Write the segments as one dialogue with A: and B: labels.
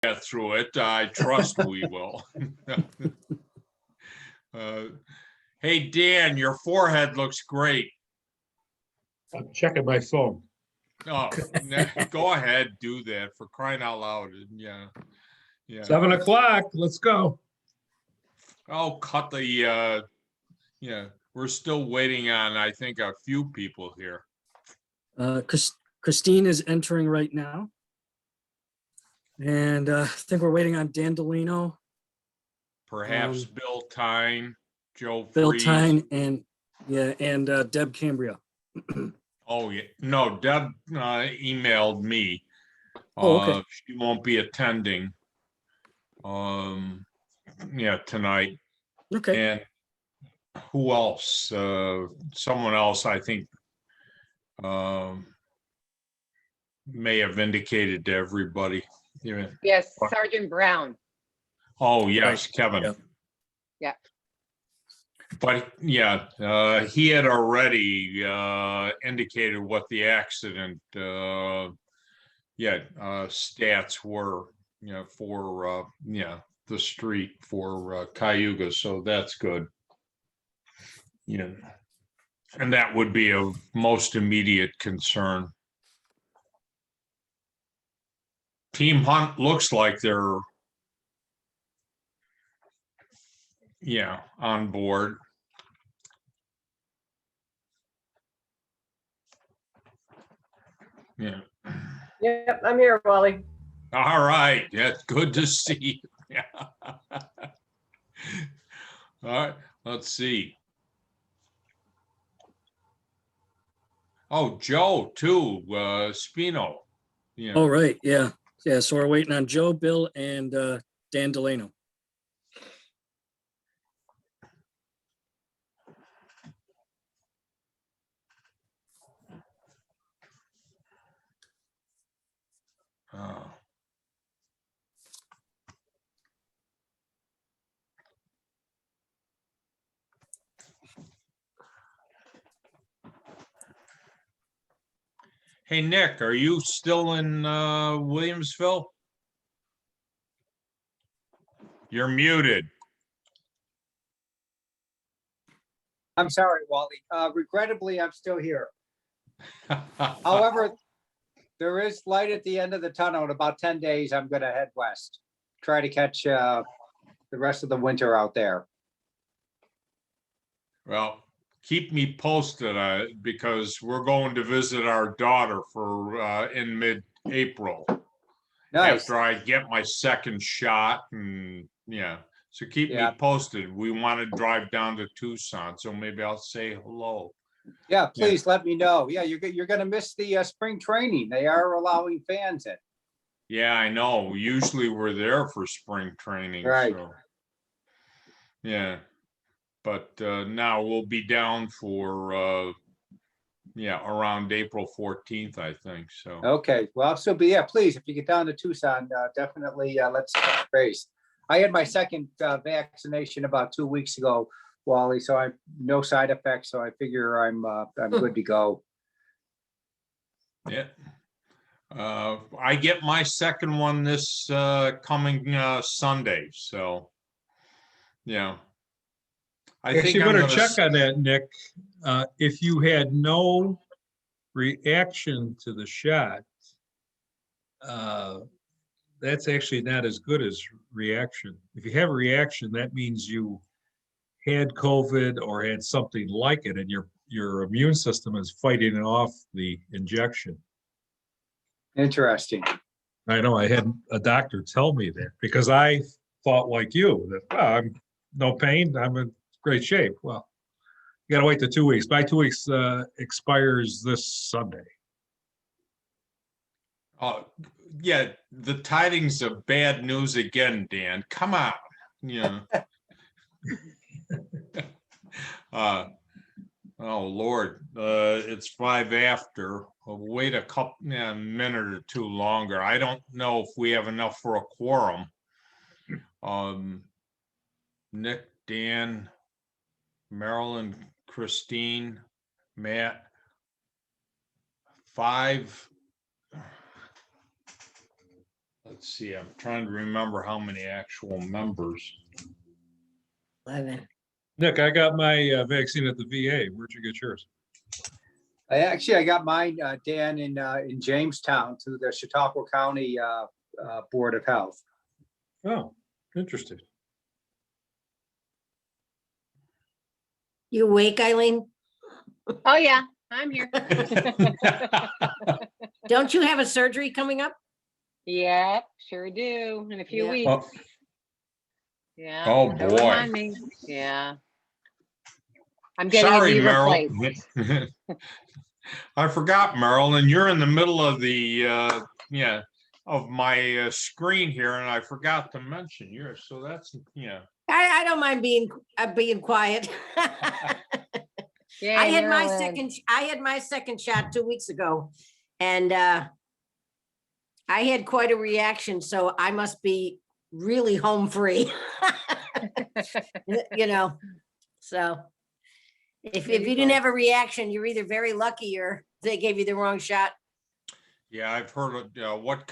A: get through it. I trust we will. Hey, Dan, your forehead looks great.
B: I'm checking my phone.
A: Oh, go ahead, do that for crying out loud. Yeah.
B: 7 o'clock, let's go.
A: Oh, cut the, yeah, we're still waiting on, I think, a few people here.
C: Christine is entering right now. And I think we're waiting on Dan Delino,
A: Perhaps Bill Tyne, Joe
C: Bill
A: Freeze.
C: Tyne, and Deb Cambria.
A: Oh, yeah. No, Deb emailed me.
C: Oh, okay.
A: She won't be attending. Yeah, tonight.
C: Okay.
A: And who else? Someone else, I think, may have indicated to everybody. Yeah.
D: Yes, Sergeant Brown.
A: Oh, yes, Kevin.
C: Yeah.
D: Yeah.
A: But yeah, he had already indicated what the accident, stats were, for the street for Cayuga. So that's good. Yeah, and that would be of most immediate concern. Team Hunt looks like they're on board. Yeah.
E: Yep, I'm here, Wally.
A: All right. Yeah, good to see you. Yeah. All right. Let's see. Oh, Joe too. Spino. Yeah.
C: Oh, right. Yeah. Yeah. So we're waiting on Joe, Bill, and Dan Delano.
A: Oh. Hey, Nick, are you still in Williamsville? You're muted.
F: I'm sorry, Wally. Regrettably, I'm still here. However, there is light at the end of the tunnel. In about 10 days, I'm going to head west. Try to catch the rest of the winter out there.
A: Well, keep me posted because we're going to visit our daughter for in mid-April.
F: Nice.
A: After I get my second shot, and so keep me posted. We want to drive down to Tucson, so maybe I'll say hello.
F: Yeah, please let me know. Yeah, you're going to miss the spring training. They are allowing fans in.
A: Yeah, I know. Usually we're there for spring training.
F: Right.
A: So. Yeah. But now we'll be down for, around April 14th, I think. So.
F: Okay. Well, so please, if you get down to Tucson, definitely let's touch base. I had my second vaccination about 2 weeks ago, Wally, so I no side effects. So I figure I'm good to go.
A: Yeah. I get my second one this coming Sunday. So, yeah. I think
B: you
A: I'm
B: better
A: gonna
B: check on that, Nick. If you had no reaction to the shot, that's actually not as good as reaction. If you have a reaction, that means you had COVID or had something like it, and your immune system is fighting off the injection.
F: Interesting.
B: I know I had a doctor tell me that because I thought like you that I'm no pain, I'm in great shape. Well, you got to wait the 2 weeks. My 2 weeks expires this Sunday.
A: Yeah, the tidings of bad news again, Dan. Come on. Yeah. Oh Lord, it's 5 after. I'll wait a minute or two longer. I don't know if we have enough for a quorum. Nick, Dan, Marilyn, Christine, Matt, 5. let's see, I'm trying to remember how many actual members.
G: 11.
B: Nick, I got my vaccine at the VA. Where'd you get yours?
F: I got mine, Dan, in Jamestown through the Chautauqua County Board of Health.
B: Oh, interesting.
G: You awake, Eileen?
D: Oh, yeah, I'm here.
G: Don't you have a surgery coming up?
D: Yep, sure do, in a few
G: Yeah.
D: weeks.
A: Oh,
D: Yeah.
A: Oh,
D: don't
A: boy.
D: remind me. Yeah. I'm getting a
A: Sorry,
D: knee
A: Merrill.
D: replaced.
A: I forgot, Marilyn, you're in the middle of the, of my screen here, and I forgot to mention yours, so that's,
G: I don't mind being quiet.
D: Yay,
G: I had my second shot 2 weeks ago, and I had quite a reaction, so I must be really home free. You know, so if you didn't have a reaction, you're either very lucky or they gave you the wrong shot.
A: yeah, I've heard of, what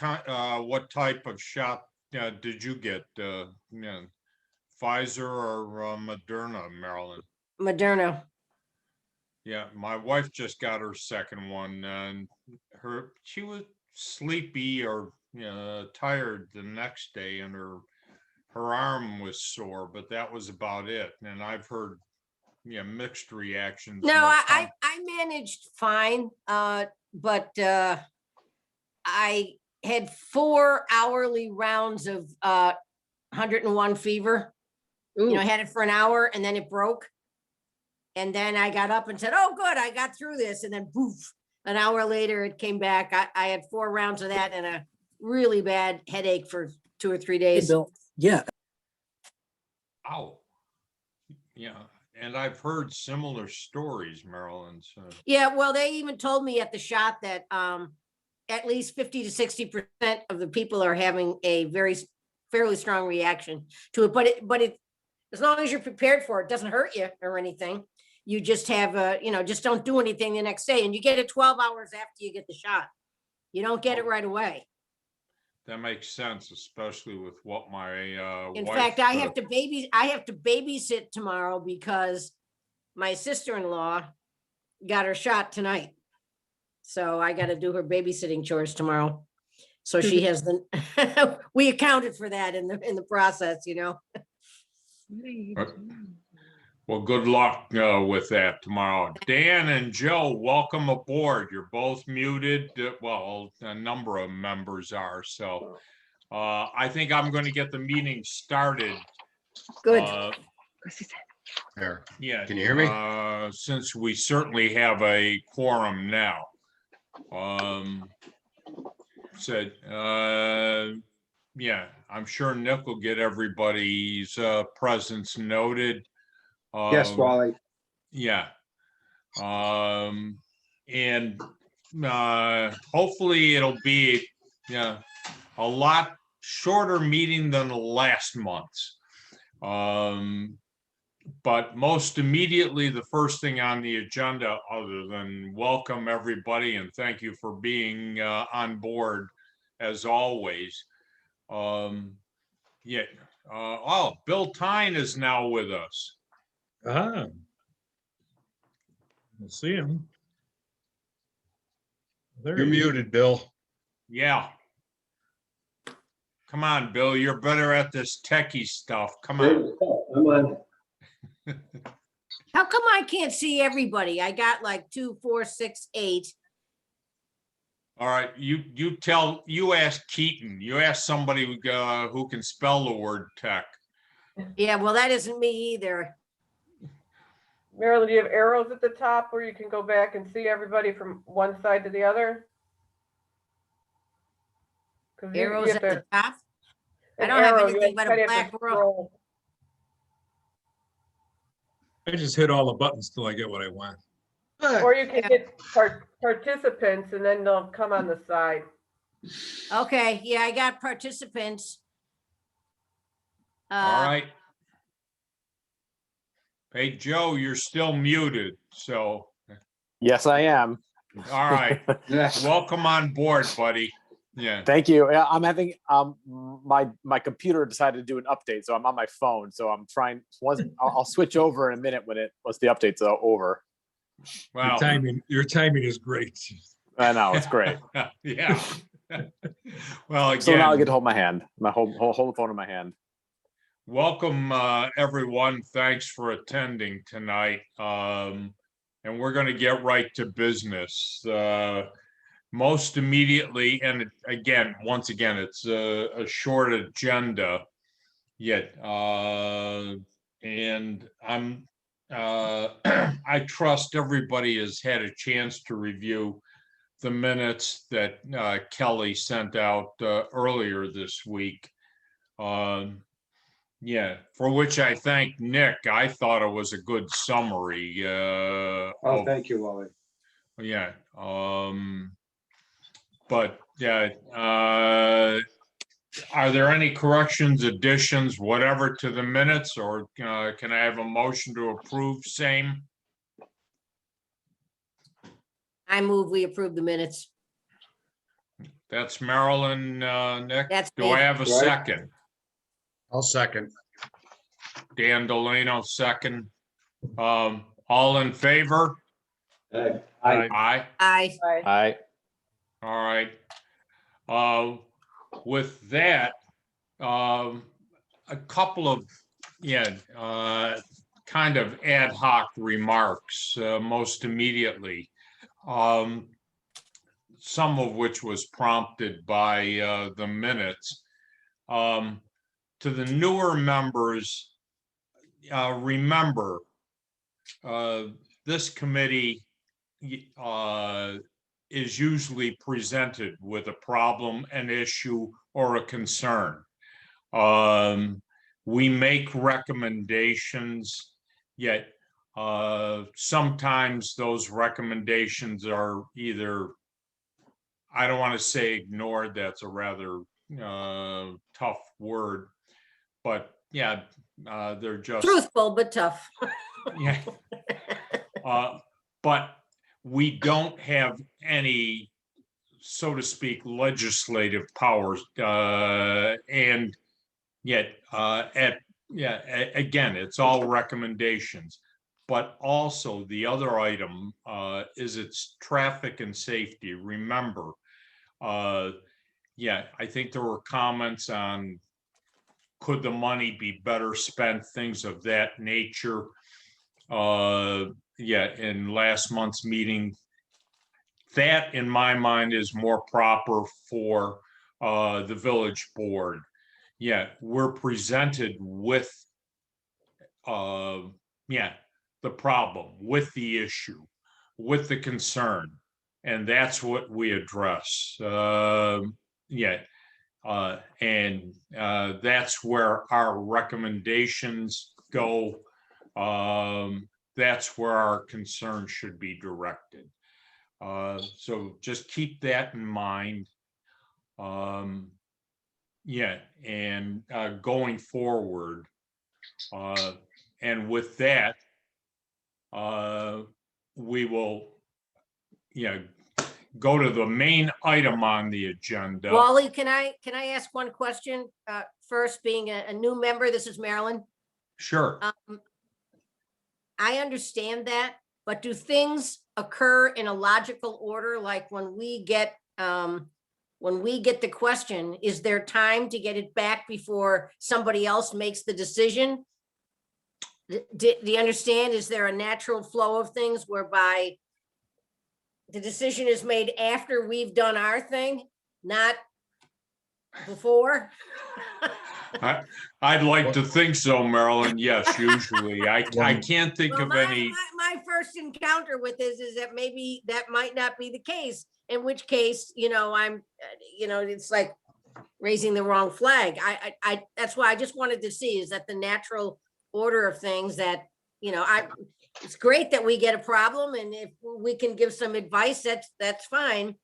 A: type of shot did you get? Pfizer or Moderna, Marilyn?
G: Moderna.
A: Yeah, my wife just got her second one, and she was sleepy or tired the next day, and her arm was sore, but that was about it. And I've heard mixed reactions.
G: No,
A: most
G: I managed fine, but I had 4 hourly rounds of 101 fever. You know, I had it for an hour and then it broke. And then I got up and said, oh, good, I got through this. And then poof, an hour later it came back. I had 4 rounds of that and a really bad headache for 2 or 3
C: Hey,
G: days.
C: Bill. Yeah,
A: Ow. Yeah, and I've heard similar stories, Marilyn. So.
G: Yeah, well, they even told me at the shot that at least 50 to 60% of the people are having a fairly strong reaction to it. But it, as long as you're prepared for it, doesn't hurt you or anything. You just have just don't do anything the next day, and you get it 12 hours after you get the shot. You don't get it right away.
A: That makes sense, especially with what my
G: In
A: wife,
G: fact, I have to babysit tomorrow because my sister-in-law got her shot tonight. So I got to do her babysitting chores tomorrow. So she has we accounted for that in the process,
A: Well, good luck with that tomorrow. Dan and Joe, welcome aboard. You're both muted. Well, a number of members are. So I think I'm going to get the meeting started.
G: Good.
H: There.
A: Yeah.
H: Can you hear me?
A: Since we certainly have a quorum now. Yeah, I'm sure Nick will get everybody's presence noted.
F: Yes, Wally.
A: Yeah. And hopefully it'll be a lot shorter meeting than the last month's. But most immediately, the first thing on the agenda, other than welcome everybody and thank you for being on board as always. Oh, Bill Tyne is now with us.
B: Ah. We'll see him. There
H: You're
B: he is.
H: muted, Bill.
A: Yeah. Come on, Bill, you're better at this techie stuff. Come on.
G: How come I can't see everybody? I got like 2, 4, 6, 8.
A: All right, you ask Keaton, you ask somebody who can spell the word tech.
G: Yeah, well, that isn't me either.
E: Marilyn, do you have arrows at the top where you can go back and see everybody from one side to the other? 'Cause you
G: Arrows
E: have
G: at
E: to-
G: the top. I
E: an
G: don't have
E: arrow,
G: anything
E: you
G: but a
E: kinda have to
G: black row.
E: scroll.
B: I just hit all the buttons till I get what I want.
E: Or you can hit participants and then they'll come on the side.
G: Okay, yeah, I got participants.
A: All right. Hey, Joe, you're still muted, so,
I: Yes, I am.
A: all right,
F: Yeah.
A: welcome on board, buddy. Yeah.
I: Thank you. Yeah, I'm having my computer decided to do an update, so I'm on my phone. So I'm trying. I'll switch over in a minute once the update's over.
A: Well,
B: Your timing is great.
I: I know it's great.
A: Yeah. Well,
I: So now I get
A: again,
I: to hold my hand. Hold the phone in my hand.
A: welcome, everyone. Thanks for attending tonight. And we're going to get right to business. Most immediately, and once again, it's a short agenda yet. And I trust everybody has had a chance to review the minutes that Kelly sent out earlier this week. Yeah, for which I thank Nick. I thought it was a good summary.
F: Thank you, Wally.
A: Yeah. But yeah, are there any corrections, additions, whatever to the minutes, or can I have a motion to approve same?
G: I move we approve the minutes.
A: That's Marilyn, Nick.
G: That's
A: Do I
G: me.
A: have a second?
H: I'll second.
A: Dan Delano, second. All in favor?
F: Aye.
A: Aye.
G: Aye.
E: Bye.
I: Aye.
A: All right. With that, a couple of, kind of ad hoc remarks, most immediately. Some of which was prompted by the minutes. To the newer members, remember, this committee is usually presented with a problem, an issue, or a concern. We make recommendations, yet sometimes those recommendations are either, I don't want to say ignored, that's a rather tough word, but yeah, they're just
G: Truthful, but tough.
A: yeah. But we don't have any, so to speak, legislative powers, and yet again, it's all recommendations. But also the other item is it's traffic and safety. Remember, I think there were comments on could the money be better spent, things of that nature. In last month's meeting, that in my mind is more proper for the village board. Yeah, we're presented with the problem, with the issue, with the concern, and that's what we address. And that's where our recommendations go. That's where our concern should be directed. So just keep that in mind. And going forward, and with that, we will, go to the main item on the agenda.
G: Wally, can I ask one question? First, being a new member, this is Marilyn.
A: Sure.
G: I understand that, but do things occur in a logical order? Like when we get the question, is there time to get it back before somebody else makes the decision? Do you understand? Is there a natural flow of things whereby the decision is made after we've done our thing, not before?
A: I'd like to think so, Marilyn. Yes, usually. I can't think
G: Well,
A: of any.
G: my first encounter with this is that maybe that might not be the case, in which case, I'm, it's like raising the wrong flag. I that's why I just wanted to see, is that the natural order of things that, it's great that we get a problem, and if we can give some advice, that's fine.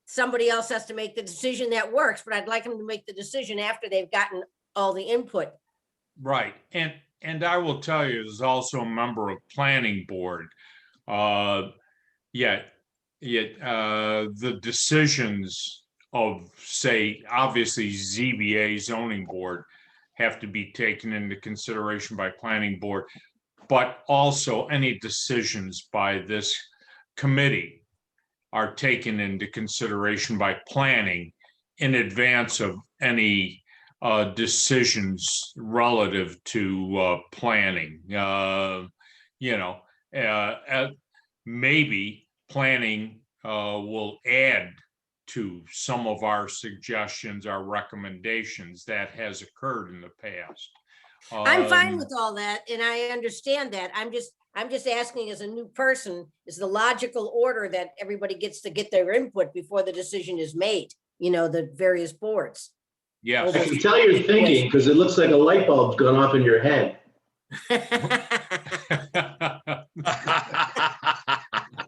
G: Somebody else has to make the decision that works, but I'd like them to make the decision after they've gotten all the input.
A: Right. And I will tell you, as also a member of planning board, the decisions say, obviously ZBA zoning board have to be taken into consideration by planning board, but also any decisions by this committee are taken into consideration by planning in advance of any decisions relative to planning. Maybe planning will add to some of our suggestions, our recommendations. That has occurred in the past.
G: I'm fine
A: Um,
G: with all that, and I understand that. I'm just asking as a new person, is the logical order that everybody gets to get their input before the decision is made, the various boards.
A: Yes.
J: I can tell you're thinking because it looks like a light bulb's gone off in your head.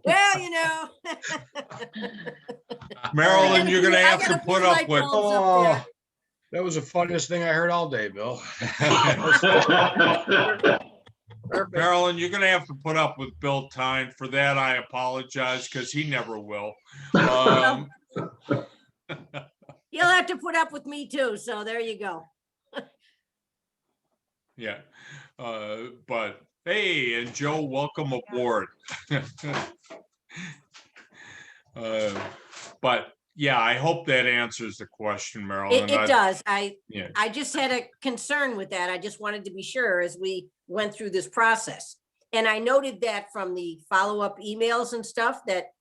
G: Well,
A: Marilyn, you're gonna
G: I
A: have to
G: gotta
A: put
G: light
A: up with,
G: bulbs up there.
H: That was the funniest thing I heard all day, Bill.
E: Perfect.
A: Marilyn, you're gonna have to put up with Bill Tyne. For that, I apologize, because he never will.
G: You'll have to put up with me too, so there you go.
A: Yeah, but hey, and Joe, welcome aboard. But yeah, I hope that answers the question, Marilyn.
G: It does.
A: Yeah,
G: I just had a concern with that. I just wanted to be sure as we went through this process. And I noted that from the follow-up emails and stuff that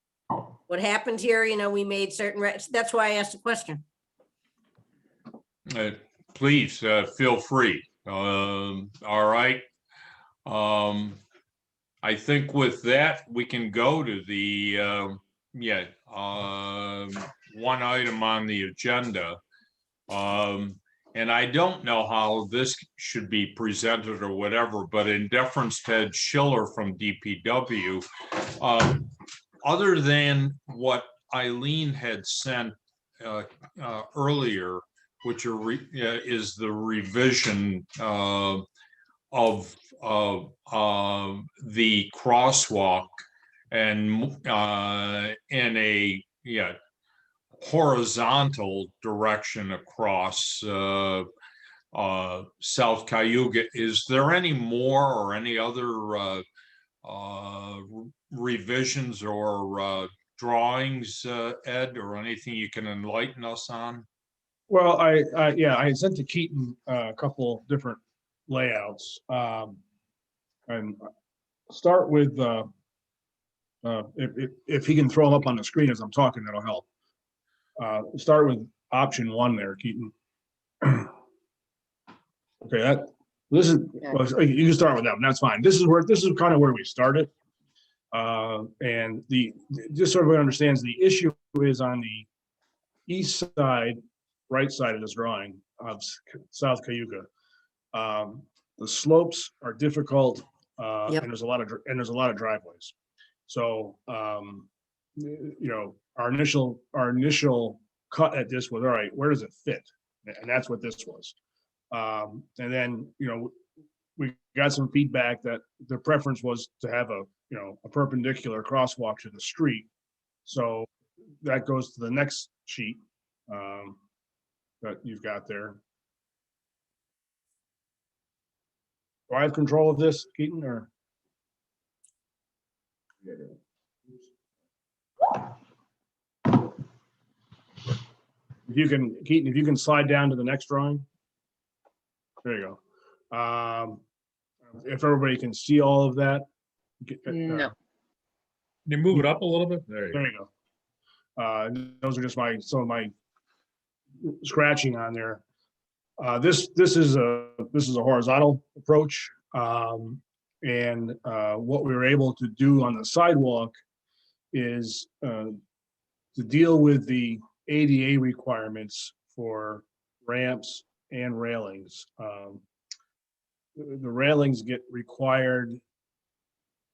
G: what happened here, we made certain, that's why I asked the question.
A: please, feel free. All right. I think with that, we can go to the, one item on the agenda. And I don't know how this should be presented or whatever, but in deference to Ed Schiller from DPW, other than what Eileen had sent earlier, which is the revision of the crosswalk and in a horizontal direction across South Cayuga. Is there any more or any other revisions or drawings, Ed, or anything you can enlighten us on?
K: Well, I sent to Keaton a couple different layouts. And start with, if he can throw them up on the screen as I'm talking, that'll help. Start with option 1 there, Keaton. Okay, this is, well, you can start with that one, that's fine. This is kind of where we started. And just so everyone understands, the issue is on the east side, right side of this drawing of South Cayuga. The slopes are difficult,
G: Yep.
K: and there's a lot of driveways. So, our initial cut at this was, all right, where does it fit? And that's what this was. And then, we got some feedback that the preference was to have a perpendicular crosswalk to the street. So that goes to the next sheet that you've got there. Do I have control of this, Keaton, or? Keaton, if you can slide down to the next drawing. There you go. If everybody can see all of that.
D: No.
B: Can you move it up a little bit? There you go.
K: There you go. Those are just some of my scratching on there. This is a horizontal approach. And what we were able to do on the sidewalk is to deal with the ADA requirements for ramps and railings. The railings get required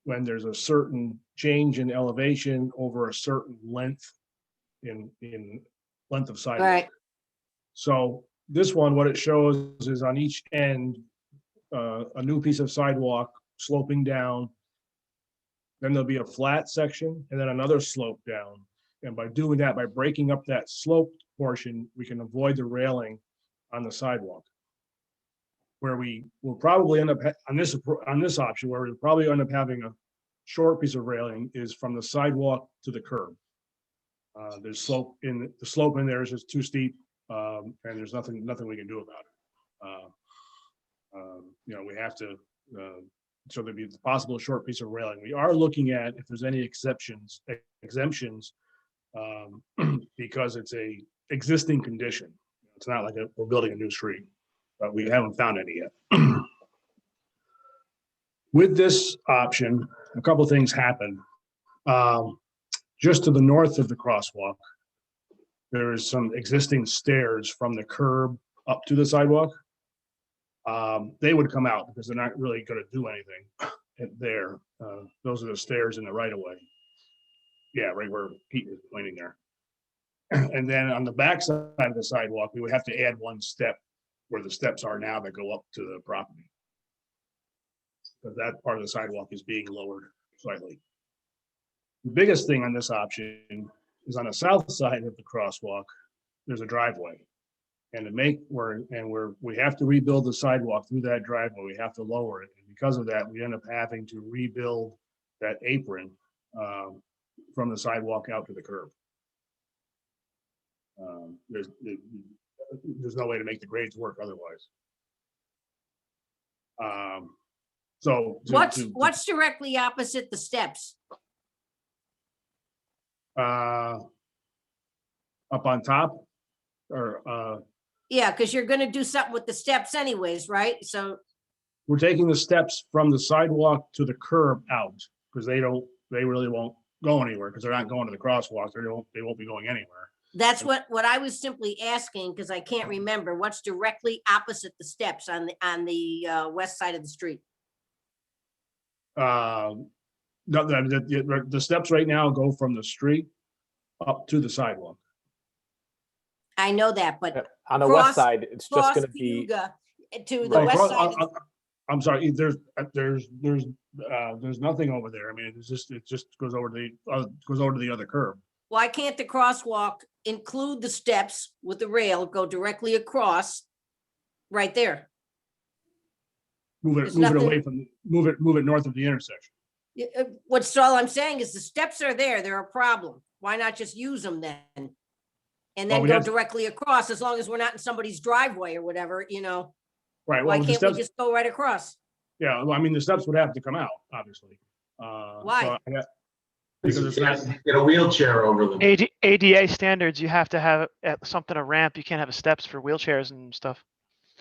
K: when there's a certain change in elevation over a certain length in length of sidewalk.
G: Right.
K: So this one, what it shows is on each end, a new piece of sidewalk sloping down. Then there'll be a flat section and then another slope down. And by doing that, by breaking up that sloped portion, we can avoid the railing on the sidewalk. Where we will probably end up on this option, where we'll probably end up having a short piece of railing is from the sidewalk to the curb. The slope in there is just too steep, and there's nothing we can do about it. We have to, so there'd be a possible short piece of railing. We are looking at if there's any exemptions, because it's a existing condition. It's not like we're building a new street, but we haven't found any yet. With this option, a couple things happen. Just to the north of the crosswalk, there is some existing stairs from the curb up to the sidewalk. They would come out because they're not really going to do anything there. Those are the stairs in the right of way. Yeah, right where Pete is pointing there. And then on the back side of the sidewalk, we would have to add one step where the steps are now that go up to the property. Because that part of the sidewalk is being lowered slightly. The biggest thing on this option is on the south side of the crosswalk, there's a driveway. And we have to rebuild the sidewalk through that driveway. We have to lower it. And because of that, we end up having to rebuild that apron from the sidewalk out to the curb. There's no way to make the grades work otherwise. So
G: What's directly opposite the steps?
K: Up on top, or
G: Yeah, because you're gonna do something with the steps anyways, right? So,
K: we're taking the steps from the sidewalk to the curb out because they really won't go anywhere because they're not going to the crosswalk. They won't be going anywhere.
G: that's what I was simply asking, because I can't remember what's directly opposite the steps on the west side of the street.
K: No, the steps right now go from the street up to the sidewalk.
G: I know that, but
I: On the
G: Cross-
I: west side, it's just
G: cross
I: gonna be,
G: Cayuga to the
K: Oh,
G: west
K: cross-
G: side.
K: I'm sorry, there's nothing over there. I mean, it just goes over to the other curb.
G: Why can't the crosswalk include the steps with the rail, go directly across right there?
K: Move
G: There's
K: it away
G: nothing-
K: move it north of the intersection.
G: What's all I'm saying is the steps are there, they're a problem. Why not just use them then? And
K: Well,
G: then
K: we
G: go
K: have-
G: directly across, as long as we're not in somebody's driveway or whatever,
K: Right,
G: why
K: well, the
G: can't we
K: steps,
G: just go right across?
K: yeah, well, I mean, the steps would have to come out, obviously.
G: Why?
K: Because it's not,
J: Get a wheelchair over them.
L: ADA standards, you have to have something, a ramp. You can't have steps for wheelchairs and stuff.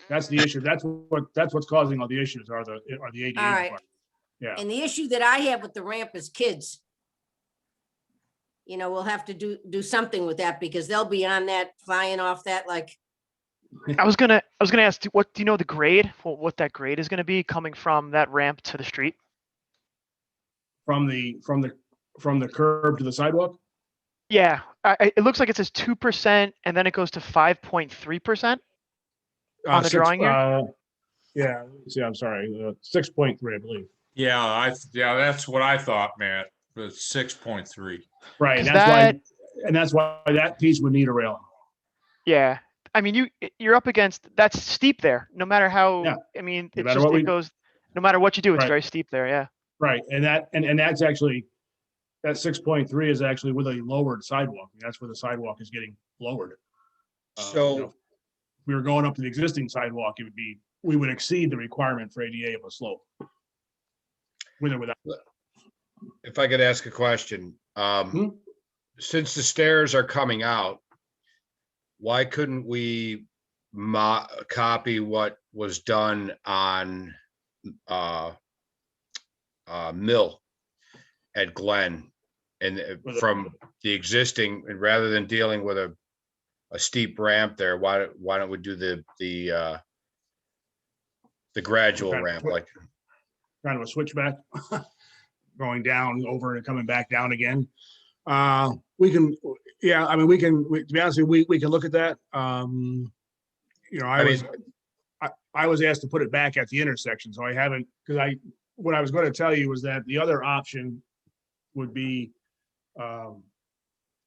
K: that's the issue. That's what's causing all the issues are the ADA.
G: All right.
K: part. Yeah,
G: And the issue that I have with the ramp is kids. We'll have to do something with that because they'll be on that, flying off that like,
L: I was gonna ask, do you know the grade? What that grade is gonna be coming from that ramp to the street?
K: from the curb to the sidewalk.
L: Yeah, it looks like it says 2% and then it goes to 5.3% on the drawing here.
K: Yeah, see, I'm sorry, 6.3, I believe.
A: Yeah, that's what I thought, Matt, but 6.3.
K: Right, and
L: Is
K: that's why that piece would need a railing.
L: Yeah, I mean, you're up against, that's steep there, no matter how,
K: Yeah.
L: I mean,
K: No
L: it
K: matter
L: just,
K: what
L: it goes, no matter what you do, it's
K: Right.
L: very steep there, yeah.
K: Right, and that's actually, that 6.3 is actually with a lowered sidewalk. That's where the sidewalk is getting lowered.
H: So-
K: If we were going up to the existing sidewalk, we would exceed the requirement for ADA of a slope. With or without.
H: If I could ask a question, since the stairs are coming out, why couldn't we copy what was done on Mill at Glen and from the existing, and rather than dealing with a steep ramp there, why don't we do the gradual
K: Okay.
H: ramp, like?
K: Kind of a switchback, going down over and coming back down again. We can, yeah, I mean, to be honest with you, we can look at that. I was asked to put it back at the intersection, so I haven't, because what I was going to tell you was that the other option would be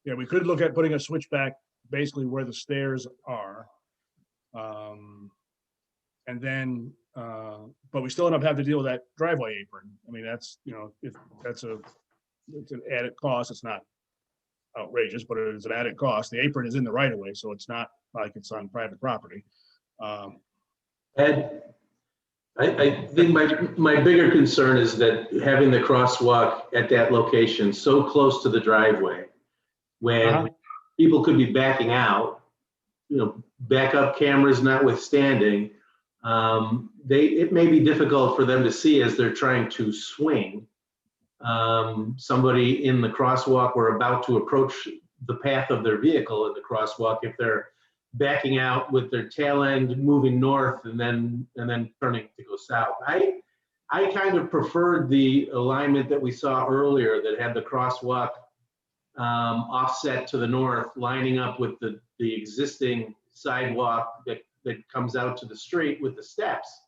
K: Yeah, we could look at putting a switchback basically where the stairs are. And then, but we still end up having to deal with that driveway apron. I mean, that's, you know, if that's it's an added cost, it's not outrageous, but it is an added cost. The apron is in the right of way, so it's not like it's on private property.
J: Ed, I think my bigger concern is that having the crosswalk at that location so close to the driveway, when people could be backing out, you know, backup cameras notwithstanding, it may be difficult for them to see as they're trying to swing. Somebody in the crosswalk or about to approach the path of their vehicle in the crosswalk, if they're backing out with their tail end moving north and then turning to go south. I kind of preferred the alignment that we saw earlier that had the crosswalk offset to the north, lining up with the existing sidewalk that comes out to the street with the steps.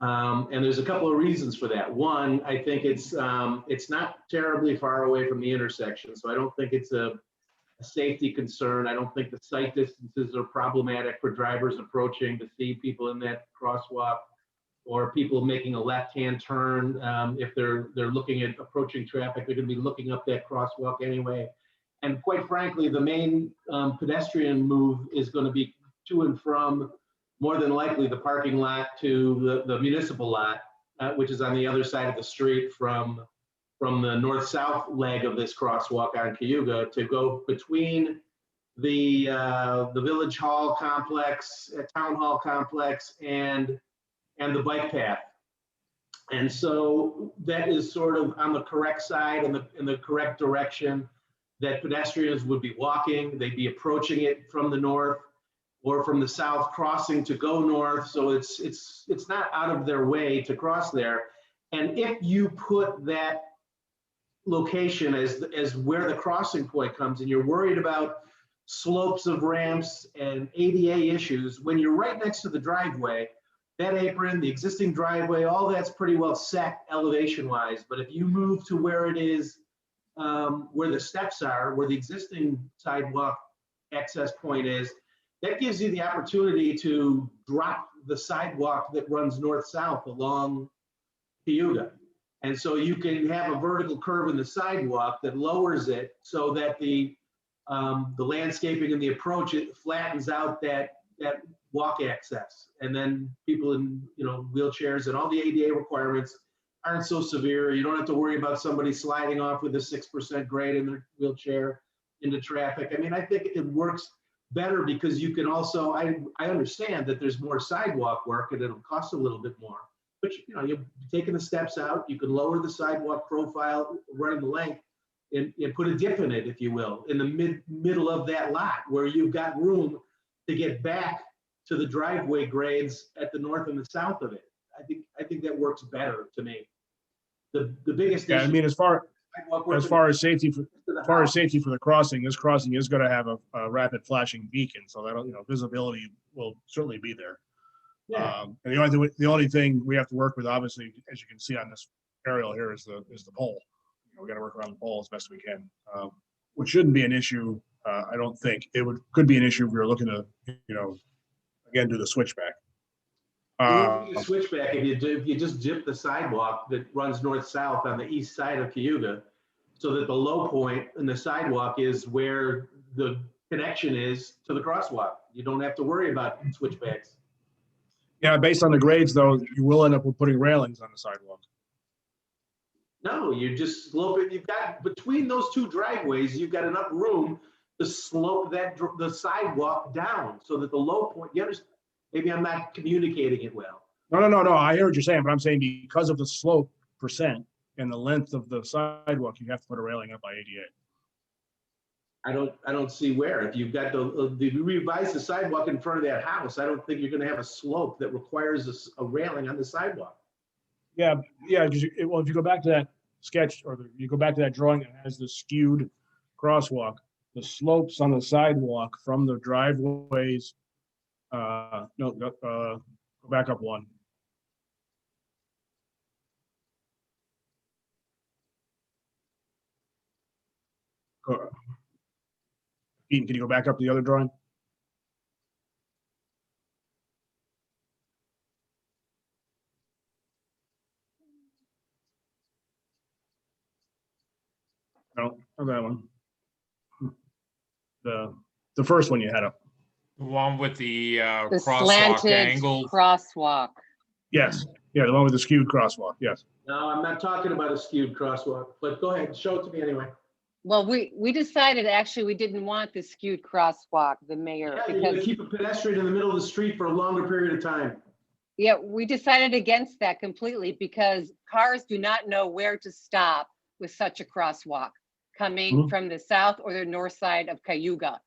J: And there's a couple of reasons for that. One, I think it's not terribly far away from the intersection, so I don't think it's a safety concern. I don't think the sight distances are problematic for drivers approaching to see people in that crosswalk or people making a left-hand turn. If they're looking at approaching traffic, they're going to be looking up that crosswalk anyway. And quite frankly, the main pedestrian move is going to be to and from, more than likely, the parking lot to the municipal lot, which is on the other side of the street from the north-south leg of this crosswalk on Cayuga, to go between the Village Hall complex, Town Hall complex, and the bike path. And so that is sort of on the correct side and in the correct direction that pedestrians would be walking. They'd be approaching it from the north or from the south, crossing to go north. So it's not out of their way to cross there. And if you put that location as where the crossing point comes, and you're worried about slopes of ramps and ADA issues, when you're right next to the driveway, that apron, the existing driveway, all that's pretty well set elevation wise. But if you move to where it is, where the steps are, where the existing sidewalk access point is, that gives you the opportunity to drop the sidewalk that runs north-south along Cayuga. And so you can have a vertical curve in the sidewalk that lowers it so that the landscaping and the approach, it flattens out that walk access. And then people in, you know, wheelchairs and all the ADA requirements aren't so severe. You don't have to worry about somebody sliding off with a 6% grade in their wheelchair into traffic. I mean, I think it works better because you can also, I understand that there's more sidewalk work and it'll cost a little bit more. But you know, you're taking the steps out, you can lower the sidewalk profile, running the length, and put a dip in it, if you will, in the middle of that lot where you've got room to get back to the driveway grades at the north and the south of it. I think that works better to me. The biggest issue,
K: I mean, as far as safety for the crossing, this crossing is going to have a rapid flashing beacon, so that'll, you know, visibility will certainly be there.
J: Yeah.
K: And the only thing we have to work with, obviously, as you can see on this aerial here, is the pole. You know, we got to work around the pole as best we can, which shouldn't be an issue. I don't think could be an issue if we were looking to, you know, again, do the switchback.
J: The switchback, if you just dip the sidewalk that runs north-south on the east side of Cayuga, so that the low point in the sidewalk is where the connection is to the crosswalk. You don't have to worry about switchbacks.
K: Yeah, based on the grades, though, you will end up with putting railings on the sidewalk.
J: No, you just slope it. You've got, between those two driveways, you've got enough room to slope the sidewalk down so that the low point, you understand? Maybe I'm not communicating it well.
K: No. I hear what you're saying, but I'm saying because of the slope percent and the length of the sidewalk, you have to put a railing up by ADA.
J: I don't see where. If you've got you revise the sidewalk in front of that house, I don't think you're going to have a slope that requires a railing on the sidewalk.
K: Yeah. Well, if you go back to that sketch, or you go back to that drawing that has the skewed crosswalk, the slopes on the sidewalk from the driveways. Go back up one. Keaton, can you go back up to the other drawing? No, not that one. The first one you had up.
A: The one with the
D: The
A: crosswalk
D: slanted
A: angle.
D: crosswalk.
K: Yes, yeah, the one with the skewed crosswalk, yes.
J: No, I'm not talking about a skewed crosswalk, but go ahead, show it to me anyway.
D: Well, we decided actually we didn't want the skewed crosswalk, the mayor,
J: Yeah, you're gonna
D: because,
J: keep a pedestrian in the middle of the street for a longer period of time.
D: yeah, we decided against that completely because cars do not know where to stop with such a crosswalk coming
K: Mhm.
D: from the south or the north side of Cayuga.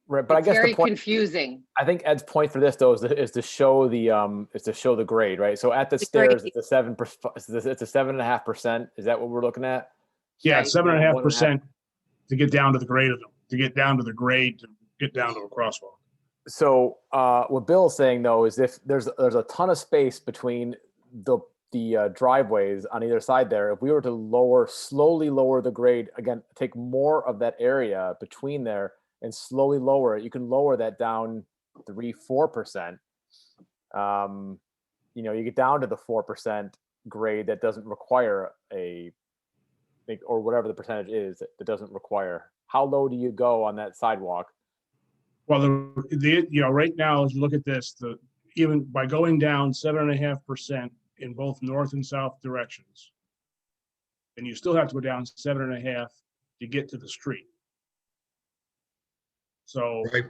I: Right, but I
D: It's
I: guess
D: very
I: the point,
D: confusing.
I: I think Ed's point for this though is to show the grade, right? So at the
G: The
I: stairs,
G: grade.
I: it's a 7.5%. Is that what we're looking at?
K: Yeah,
D: Right.
K: 7.5% to get down to the grade of them, to get down to the grade, to get down to a crosswalk.
I: So what Bill's saying though is if there's a ton of space between the driveways on either side there, if we were to slowly lower the grade, again, take more of that area between there and slowly lower it, you can lower that down 3-4%. You get down to the 4% grade that doesn't require or whatever the percentage is that doesn't require. How low do you go on that sidewalk?
K: Well, right now, as you look at this, even by going down 7.5% in both north and south directions, and you still have to go down 7.5 to get to the street. So
H: Right.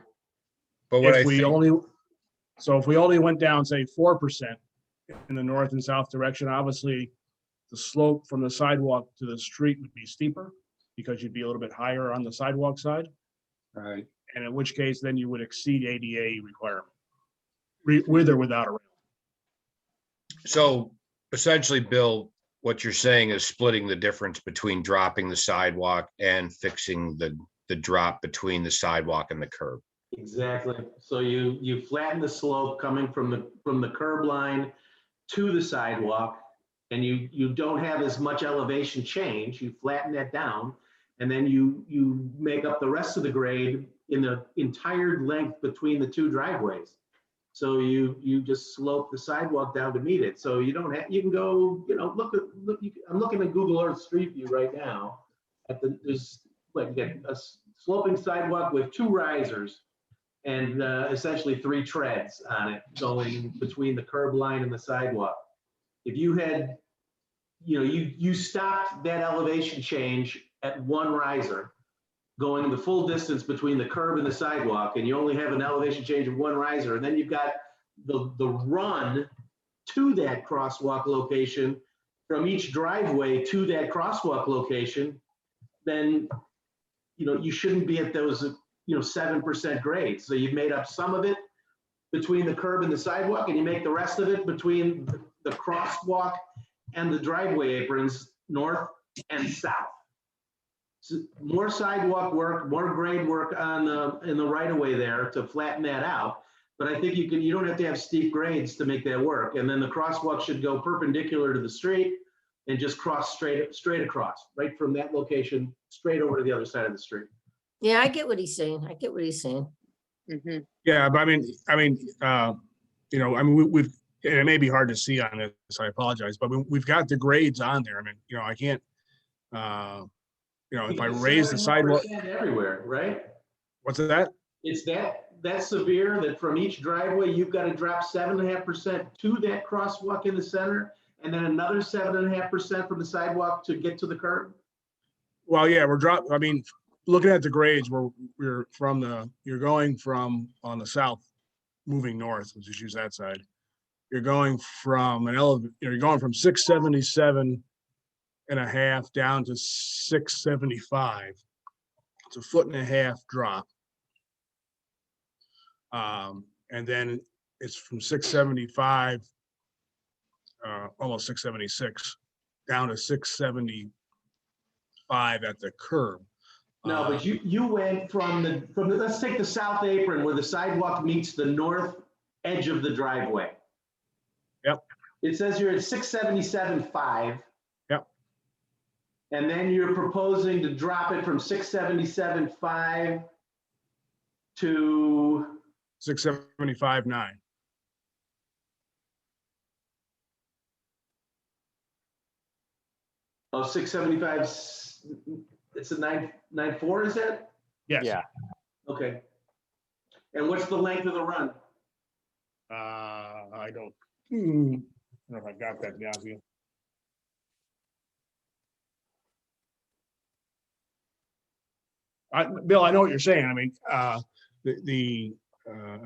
H: But what I
K: if we
H: think,
K: only went down, say, 4% in the north and south direction, obviously the slope from the sidewalk to the street would be steeper because you'd be a little bit higher on the sidewalk side.
F: Right.
K: And in which case, then you would exceed ADA requirement, with or without a rail.
H: so essentially, Bill, what you're saying is splitting the difference between dropping the sidewalk and fixing the drop between the sidewalk and the curb.
J: Exactly. So you flatten the slope coming from the curb line to the sidewalk, and you don't have as much elevation change. You flatten that down, and then you make up the rest of the grade in the entire length between the two driveways. So you just slope the sidewalk down to meet it. So you don't have, you can go, look, I'm looking at Google Earth Street View right now. You get a sloping sidewalk with 2 risers and essentially 3 treads on it going between the curb line and the sidewalk. If you had, you stopped that elevation change at 1 riser, going the full distance between the curb and the sidewalk, and you only have an elevation change of 1 riser, and then you've got the run to that crosswalk location from each driveway to that crosswalk location, then you shouldn't be at those 7% grades. So you've made up some of it between the curb and the sidewalk, and you make the rest of it between the crosswalk and the driveway aprons, north and south. So more sidewalk work, more grade work in the right of way there to flatten that out. But I think you don't have to have steep grades to make that work. And then the crosswalk should go perpendicular to the street and just cross straight across, right from that location, straight over to the other side of the street.
G: Yeah, I get what he's saying.
D: Mhm.
K: Yeah, but we've, and it may be hard to see on this, I apologize, but we've got the grades on there. I can't, if I raise the sidewalk.
J: Everywhere, right?
K: What's that?
J: It's that severe that from each driveway, you've got to drop 7.5% to that crosswalk in the center, and then another 7.5% from the sidewalk to get to the curb?
K: Well, yeah, looking at the grades, you're going from on the south, moving north, let's just use that side. You're going from you're going from 677.5 down to 675. It's a 1.5 foot drop. And then it's from 675, almost 676, down to 675 at the curb.
J: No, but you went from the let's take the south apron where the sidewalk meets the north edge of the driveway.
K: Yep.
J: It says you're at 677.5.
K: Yep.
J: And then you're proposing to drop it from 677.5 to,
K: 675.9.
J: oh, 675, it's a 994, is that?
K: Yes.
I: Yeah.
J: Okay. And what's the length of the run?
K: I don't know if I got that, to be honest with you. Bill, I know what you're saying. I mean, I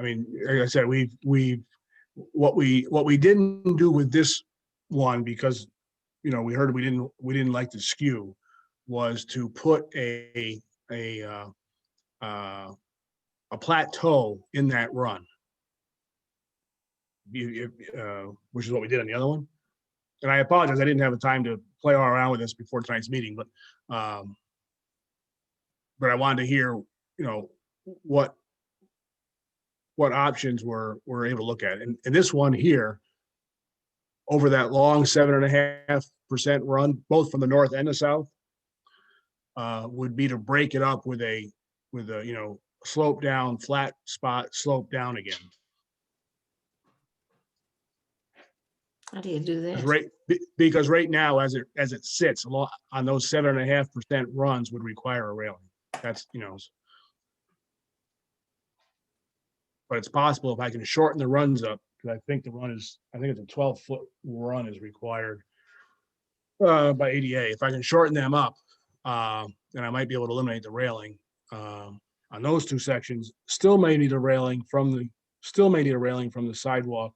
K: mean, like I said, what we didn't do with this one, because, you know, we heard we didn't like the skew, was to put a plateau in that run. Which is what we did on the other one. And I apologize, I didn't have the time to play all around with this before tonight's meeting, but I wanted to hear, you know, what options we're able to look at. And this one here, over that long 7.5% run, both from the north and the south, would be to break it up with a, you know, slope down, flat spot, slope down again.
G: How do you do that?
K: Because right now, as it sits on those 7.5% runs would require a railing. That's, you know. But it's possible if I can shorten the runs up, because I think it's a 12-foot run is required by ADA. If I can shorten them up, then I might be able to eliminate the railing on those two sections. Still may need a railing from the sidewalk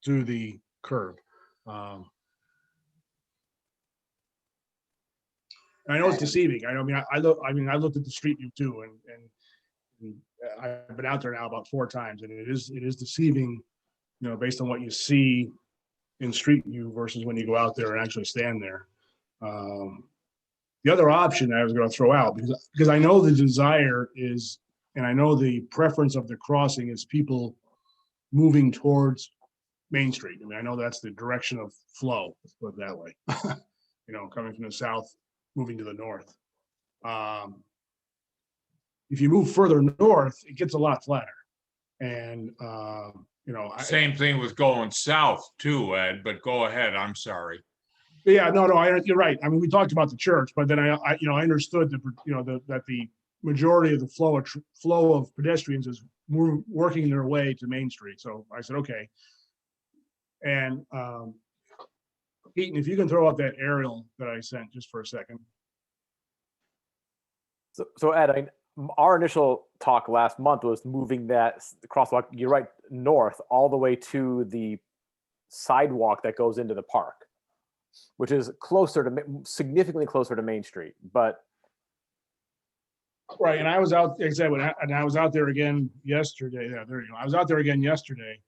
K: to the curb. I know it's deceiving. I looked at the street view too, and I've been out there now about 4 times, and it is deceiving, you know, based on what you see in street view versus when you go out there and actually stand there. The other option I was going to throw out, because I know the desire is, and I know the preference of the crossing is people moving towards Main Street. I mean, I know that's the direction of flow, let's put it that way. You know, coming from the south, moving to the north. If you move further north, it gets a lot flatter. And, you know.
A: Same thing with going south too, Ed, but go ahead. I'm sorry.
K: Yeah, no, you're right. I mean, we talked about the church, but then I understood that, you know, that the majority of the flow of pedestrians is working their way to Main Street. So I said, okay. And Keaton, if you can throw up that aerial that I sent just for a second.
I: So Ed, our initial talk last month was moving that crosswalk, you're right, north all the way to the sidewalk that goes into the park, which is significantly closer to Main Street, but.
K: Right, and I was out, like I said, I was out there again yesterday. Yeah, there you go. I was out there again yesterday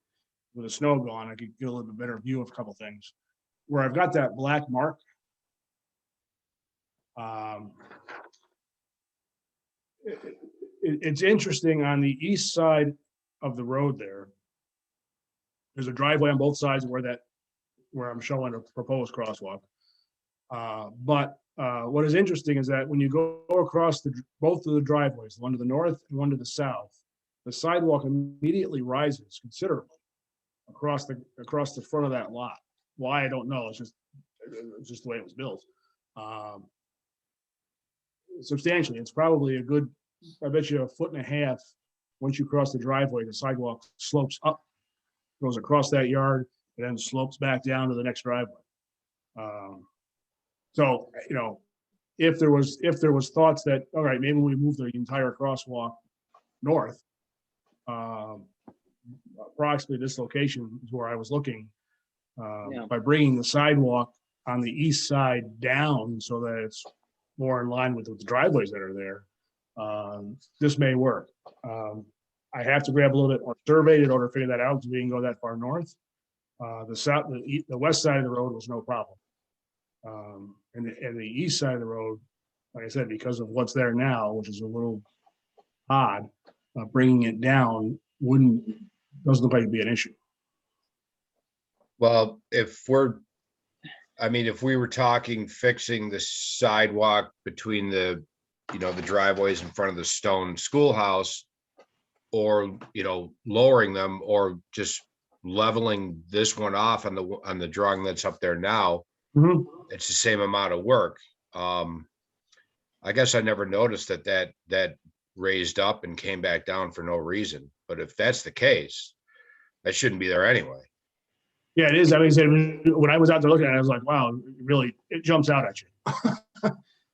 K: with the snow gone. I could get a little bit better view of a couple things. Where I've got that black mark. It's interesting on the east side of the road there. There's a driveway on both sides where I'm showing a proposed crosswalk. But what is interesting is that when you go across both of the driveways, one to the north and one to the south, the sidewalk immediately rises considerably across the front of that lot. Why, I don't know. It's just the way it was built. Substantially, it's probably a good, I bet you, 1.5 feet. Once you cross the driveway, the sidewalk slopes up, goes across that yard, and then slopes back down to the next driveway. So, you know, if there was thoughts that, all right, maybe we move the entire crosswalk north, approximately this location is where I was looking, by bringing the sidewalk on the east side down so that it's more in line with the driveways that are there. This may work. I have to grab a little bit more survey in order to figure that out, because we can go that far north. The west side of the road was no problem. And the east side of the road, like I said, because of what's there now, which is a little odd, bringing it down doesn't look like it'd be an issue.
H: Well, if we were talking fixing the sidewalk between the driveways in front of the stone schoolhouse, or, lowering them or just leveling this one off on the drawing that's up there now,
K: Mhm.
H: it's the same amount of work. I guess I never noticed that raised up and came back down for no reason. But if that's the case, that shouldn't be there anyway.
K: Yeah, it is. I mean, when I was out there looking at it, I was like, wow, it jumps out at you.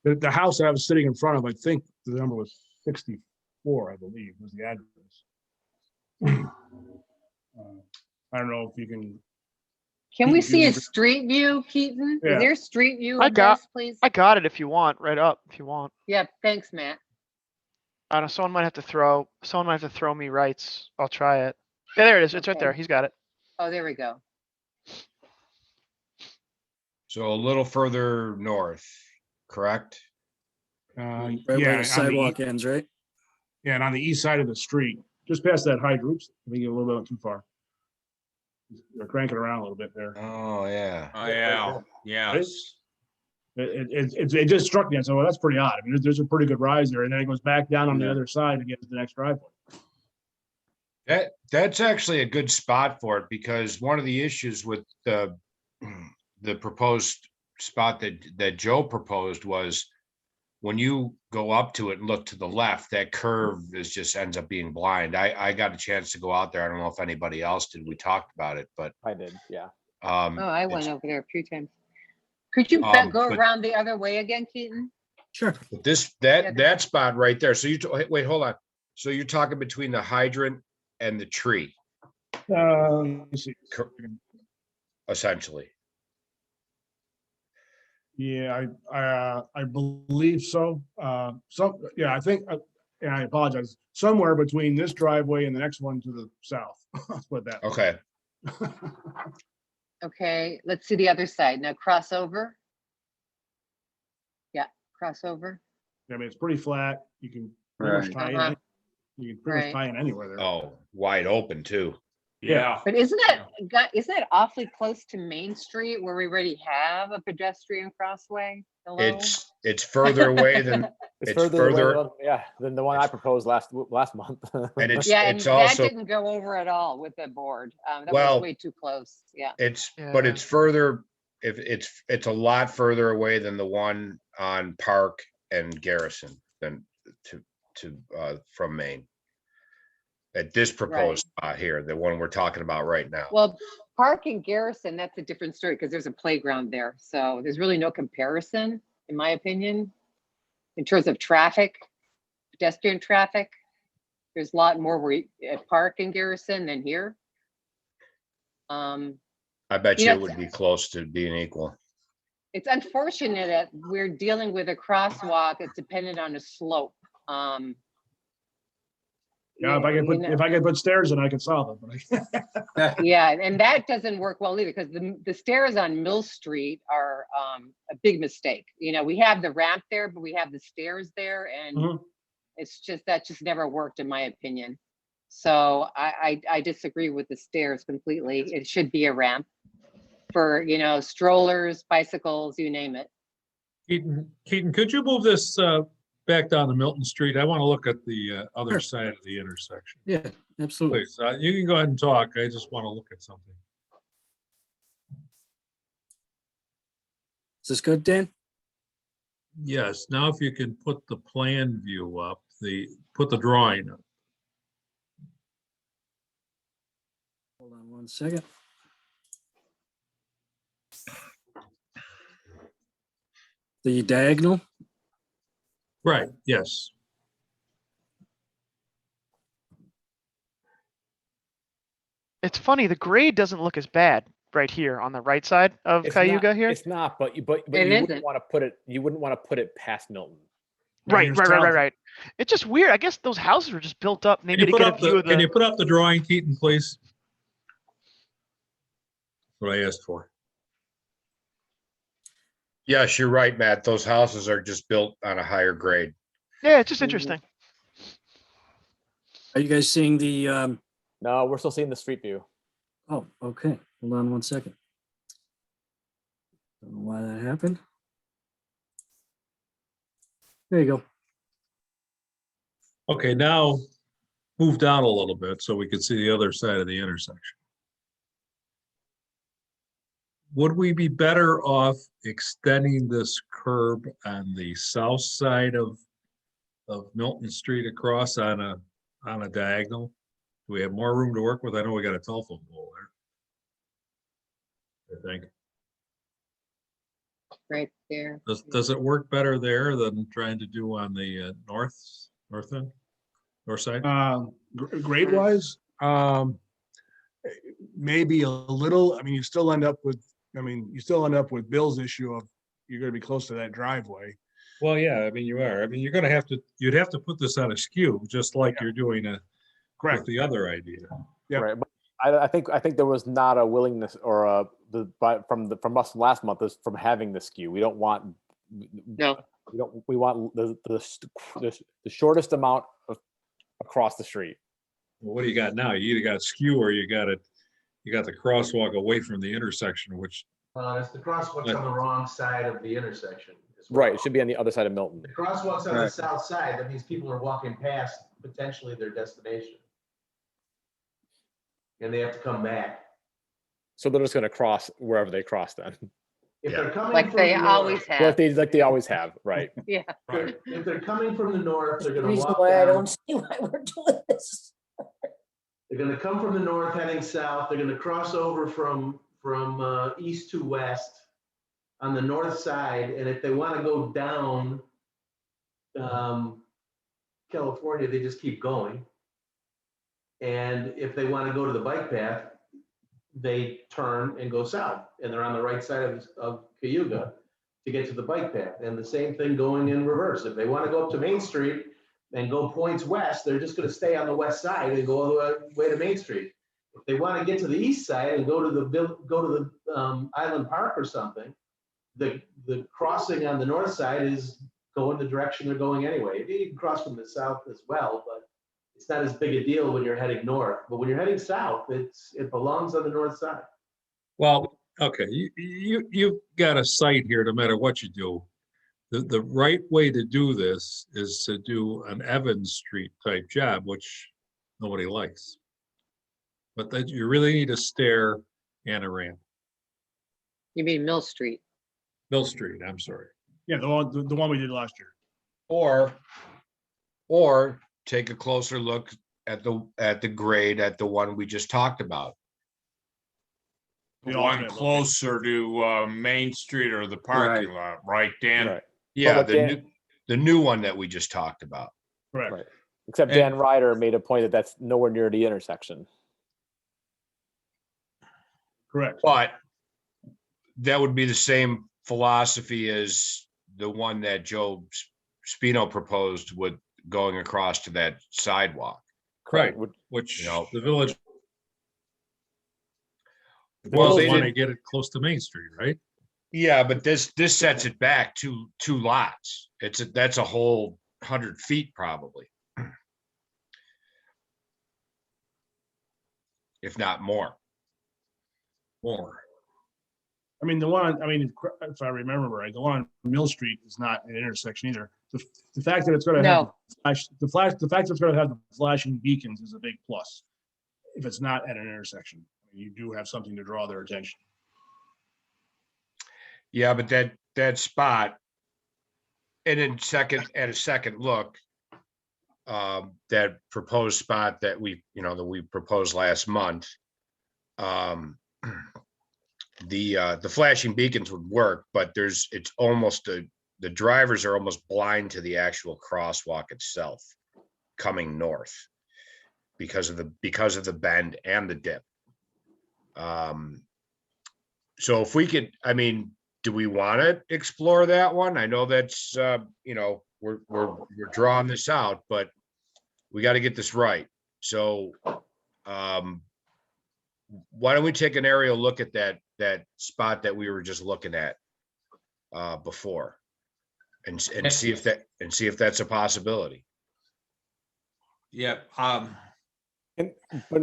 K: The house that I was sitting in front of, I think the number was 64, I believe, was the address. I don't know if you can,
D: Can we
K: Keaton,
D: see
K: you-
D: a street view, Keaton?
K: Yeah.
D: Is there a street view
L: I
D: of
L: got-
D: this, please?
L: I got it if you want, right up, if you want.
D: Yeah, thanks, Matt.
L: I don't know, someone might have to throw me rights. I'll try it. Yeah, there it is. It's right
D: Okay.
L: there. He's got it.
D: Oh, there we go.
H: So a little further north, correct?
C: Right
K: yeah,
C: where
K: on
C: the
K: the
C: sidewalk ends, right?
K: yeah, and on the east side of the street, just past that high groups, I think you're a little bit too far. They're cranking around a little bit there.
H: Oh, yeah.
A: Oh, yeah, yes.
K: It just struck me. I said, well, that's pretty odd. I mean, there's a pretty good rise there, and then it goes back down on the
C: Yeah.
K: other side to get to the next driveway.
H: That's actually a good spot for it, because one of the issues with the proposed spot that Joe proposed was when you go up to it and look to the left, that curve just ends up being blind. I got a chance to go out there. I don't know if anybody else did. We talked about it, but
I: I did, yeah.
D: Oh, I went
H: it's-
D: over there a few times. Could you go
H: but-
D: around the other way again, Keaton?
C: Sure.
H: but this,
D: Yeah.
H: that spot right there. So wait, hold on. So you're talking between the hydrant and the tree,
K: Let me see.
H: essentially.
K: Yeah, I believe so. Yeah, I think, and I apologize, somewhere between this driveway and the next one to the south. Let's put that.
H: Okay.
D: Okay, let's see the other side. Now cross over. Yeah, cross over.
K: I mean, it's pretty flat. You can pretty much tie
D: Uh-huh.
K: in. You can pretty much
D: Right.
K: tie in anywhere there.
H: Oh, wide open too.
A: Yeah,
D: But isn't that awfully close to Main Street where we already have a pedestrian crossway? Hello?
H: It's further away than,
I: It's
H: It's
I: further away
H: further-
I: than- yeah, than the one I proposed last month.
H: and it's
D: Yeah, and
H: it's
D: that
H: also
D: didn't go over at all with the board. That
H: Well-
D: was way too close. Yeah.
H: but
L: Yeah.
H: it's further, if it's a lot further away than the one on Park and Garrison than from Maine. At this proposed spot here, the one we're talking about right now.
D: Well, Park and Garrison, that's a different story because there's a playground there. So there's really no comparison, in my opinion, in terms of traffic, pedestrian traffic. There's a lot more at Park and Garrison than here.
H: I bet
D: You
H: you
D: know,
H: it would be close to being equal.
D: It's unfortunate that we're dealing with a crosswalk that's dependent on a slope.
K: Yeah, if I could put stairs in, I could solve it. But
D: Yeah, and that doesn't work well either because the stairs on Mill Street are a big mistake. You know, we have the ramp there, but we have the stairs there and
K: Mhm.
D: that just never worked in my opinion. So I disagree with the stairs completely. It should be a ramp for, strollers, bicycles, you name it.
B: Keaton, could you move this back down to Milton Street? I want to look at the other
C: Sure.
B: side of the intersection.
C: Yeah, absolutely.
B: Please, you can go ahead and talk. I just want to look at something.
C: Is this good, Dan?
B: Yes, now if you can put the plan view up, put the drawing up.
C: Hold on one second. The diagonal?
B: Right, yes.
L: It's funny, the grade doesn't look as bad right here on the right side of
I: It's
L: Cayuga
I: not-
L: here.
I: It's not, but
D: It
I: you
D: isn't.
I: wouldn't want to put it, you wouldn't want to put it past Milton.
L: Right,
K: here's
L: right, right, right,
K: Charles.
L: right. It's just weird. I guess those houses were just built up
B: Can
L: maybe
B: you
L: to
B: put
L: get a
B: up
L: view of
B: can you
L: the.
B: put up the drawing, Keaton, please? What I asked for.
H: Yes, you're right, Matt. Those houses are just built on a higher grade.
L: Yeah, it's just interesting.
C: Are you guys seeing the,
I: No, we're still seeing the street view.
C: oh, okay. Hold on one second. Don't know why that happened. There you go.
B: Okay, now move down a little bit so we could see the other side of the intersection. Would we be better off extending this curb on the south side of Milton Street across on a diagonal? Do we have more room to work with? I know we got a telephone pole there. I think.
D: Right there.
B: Does it work better there than trying to do on the north end, north side?
K: Grade wise, maybe a little. I mean, you still end up with Bill's issue of you're gonna be close to that driveway.
B: Well, yeah, I mean, you are. I mean, you'd have to put this on a skew, just like you're doing with
K: Correct.
B: the other idea.
K: Yep.
I: Right. But I think there was not a willingness or from us last month is from having the skew. We don't want.
D: No.
I: We want the shortest amount across the street.
B: Well, what do you got now? You either got skew or you got the crosswalk away from the intersection, which.
J: It's the crosswalks on the wrong side of the intersection. as well.
I: Right. It should be on the other side of Milton.
J: The crosswalks on the south side, that means people are walking past potentially their destination. And they have to come back.
I: So they're just going to cross wherever they cross then.
J: If they're coming
D: Like
J: from
D: they
J: the
D: always
J: north,
D: have.
I: Like they always have, right?
D: Yeah.
J: if they're coming from the north, they're gonna
G: Reason
J: walk
G: why I
J: down.
G: don't see why we're doing this.
J: They're gonna come from the north heading south. They're gonna cross over from east to west on the north side. And if they want to go down California, they just keep going. And if they want to go to the bike path, they turn and go south, and they're on the right side of Cayuga to get to the bike path. And the same thing going in reverse. If they want to go up to Main Street and go points west, they're just going to stay on the west side and go all the way to Main Street. If they want to get to the east side and go to the Island Park or something, the crossing on the north side is going the direction they're going anyway. You can cross from the south as well, but it's not as big a deal when you're heading north. But when you're heading south, it belongs on the north side.
B: Well, okay, you've got a site here, no matter what you do. The right way to do this is to do an Evans Street type job, which nobody likes. But then you really need a stair and a ramp.
D: You mean Mill Street?
B: Mill Street, I'm sorry.
K: Yeah, the one we did last year.
H: Or take a closer look at the grade at the one we just talked about.
K: The
A: One
K: alternate
A: closer to Main Street or the parking lot, right, Dan?
I: Right.
H: Yeah,
I: but
H: the new one that we just talked about.
K: Correct.
I: Right. Except Dan Ryder made a point that that's nowhere near the intersection.
K: Correct.
H: But that would be the same philosophy as the one that Joe Spino proposed with going across to that sidewalk.
B: Right, which
H: You know,
B: the village.
H: Well, they
B: Want to
H: didn't-
B: get it close to Main Street, right?
H: Yeah, but this sets it back to two lots. That's a whole 100 feet probably. If not more.
B: More.
K: I mean, if I remember right, the one on Mill Street is not an intersection either. The fact that it's going to have
D: No.
K: the fact that it's going to have the flashing beacons is a big plus. If it's not at an intersection, you do have something to draw their attention.
H: Yeah, but that spot, and at a second look, that proposed spot that we proposed last month, the flashing beacons would work, but it's almost the drivers are almost blind to the actual crosswalk itself coming north because of the bend and the dip. So if we could, I mean, do we want to explore that one? I know that's we're drawing this out, but we got to get this right. So why don't we take an aerial look at that spot that we were just looking at before and see if that's a possibility.
A: Yeah,
I: But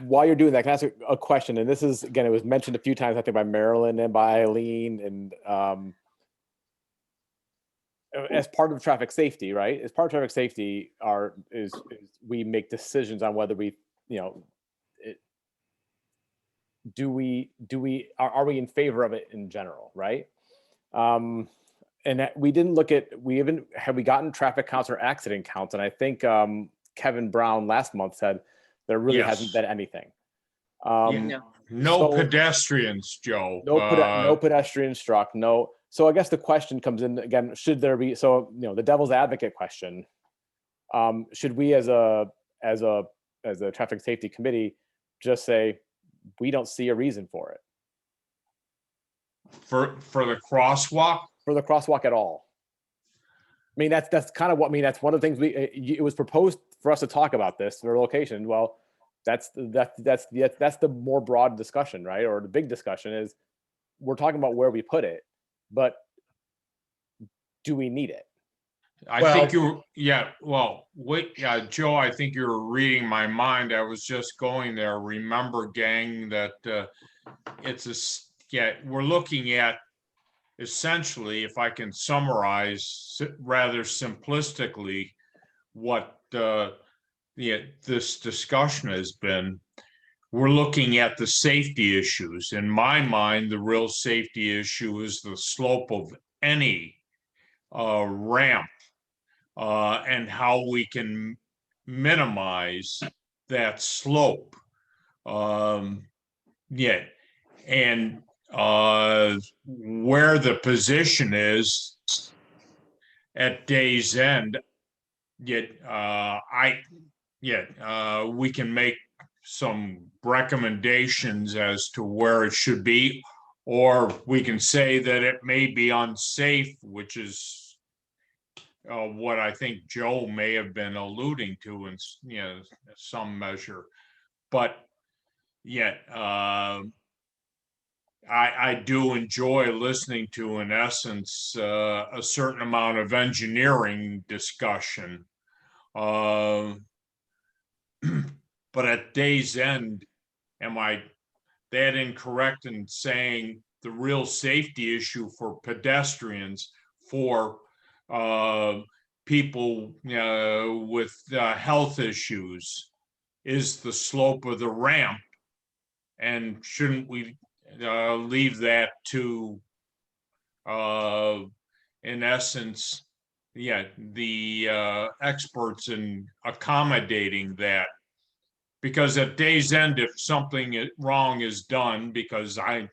I: while you're doing that, can I ask a question? And this is, again, it was mentioned a few times, I think by Marilyn and by Eileen. And as part of traffic safety, right? As part of traffic safety is we make decisions on whether we, you know, are we in favor of it in general, right? And that we didn't look at, have we gotten traffic counts or accident counts? And I think Kevin Brown last month said there really hasn't
A: Yes.
I: been anything.
A: Yeah. No
I: so-
A: pedestrians, Joe.
I: No pedestrian struck, no. So I guess the question comes in again, should there be, so, you know, the devil's advocate question, should we as a traffic safety committee just say, we don't see a reason for it?
A: For the crosswalk?
I: For the crosswalk at all? I mean, that's kind of what, I mean, that's one of the things it was proposed for us to talk about this, for location. Well, that's the more broad discussion, right? Or the big discussion is, we're talking about where we put it, but do we need it?
A: I think Joe, I think you're reading my mind. I was just going there. Remember, gang, that we're looking at essentially, if I can summarize rather simplistically what this discussion has been, we're looking at the safety issues. In my mind, the real safety issue is the slope of any ramp and how we can minimize that slope. And where the position is at day's end, we can make some recommendations as to where it should be, or we can say that it may be unsafe, which is what I think Joe may have been alluding to in some measure. But yet, I do enjoy listening to, in essence, a certain amount of engineering discussion. But at day's end, am I that incorrect in saying the real safety issue for pedestrians, for people with health issues, is the slope of the ramp? And shouldn't we leave that to, in essence, the experts in accommodating that? Because at day's end, if something wrong is done, because I'm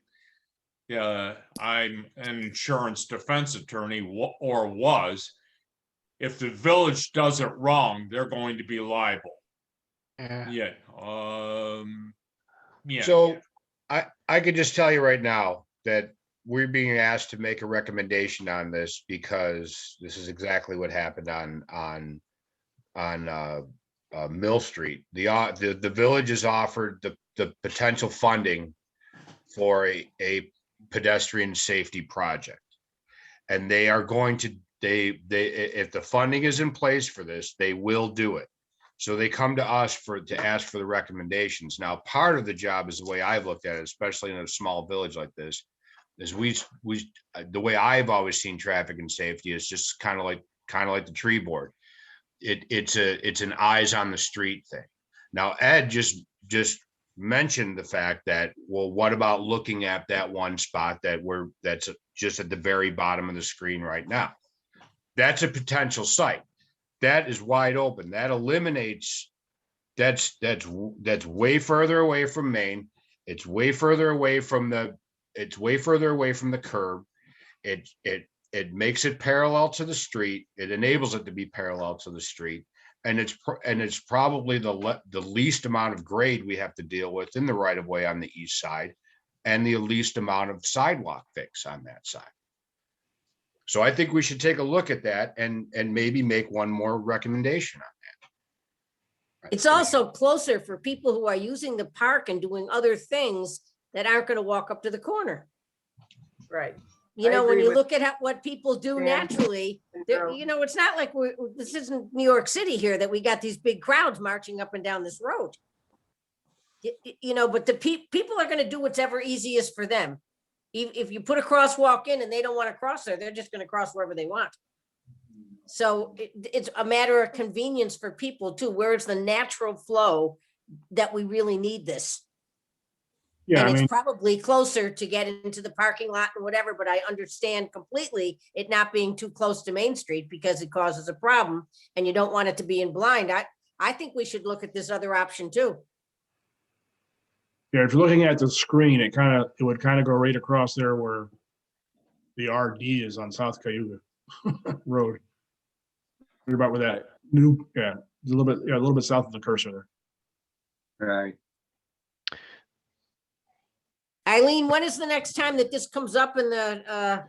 A: an insurance defense attorney, or was, if the village does it wrong, they're going to be liable.
L: Yeah.
H: So I could just tell you right now that we're being asked to make a recommendation on this because this is exactly what happened on Mill Street. The village has offered the potential funding for a pedestrian safety project, and they are going to if the funding is in place for this, they will do it. So they come to us to ask for the recommendations. Now, part of the job is the way I've looked at it, especially in a small village like this, is the way I've always seen traffic and safety is just kind of like the tree board. It's an eyes on the street thing. Now, Ed just mentioned the fact that, well, what about looking at that one spot that's just at the very bottom of the screen right now? That's a potential site. That is wide open. That eliminates, that's way further away from Main. It's way further away from the curb. It makes it parallel to the street. It enables it to be parallel to the street. And it's probably the least amount of grade we have to deal with in the right of way on the east side, and the least amount of sidewalk fix on that side. So I think we should take a look at that and maybe make one more recommendation on that.
G: It's also closer for people who are using the park and doing other things that aren't going to walk up to the corner.
E: Right.
G: You
E: I
G: know, when
E: agree
G: you
E: with
G: look at what people do
E: Dan
G: naturally,
E: and
G: there-
E: Joe.
G: you know, it's not like this isn't New York City here that we got these big crowds marching up and down this road. You know, but the people are going to do whatever easiest for them. If you put a crosswalk in and they don't want to cross there, they're just going to cross wherever they want. So it's a matter of convenience for people too, where it's the natural flow that we really need this.
K: Yeah,
G: And
K: I
G: it's
K: mean,
G: probably closer to get into the parking lot and whatever, but I understand completely it not being too close to Main Street because it causes a problem and you don't want it to be in blind. I think we should look at this other option too.
K: yeah, if you're looking at the screen, it would kind of go right across there where the RD is on South Cayuga Road. What about where that new, yeah, a little bit south of the cursor there.
F: Right.
G: Eileen, when is the next time that this comes up in the,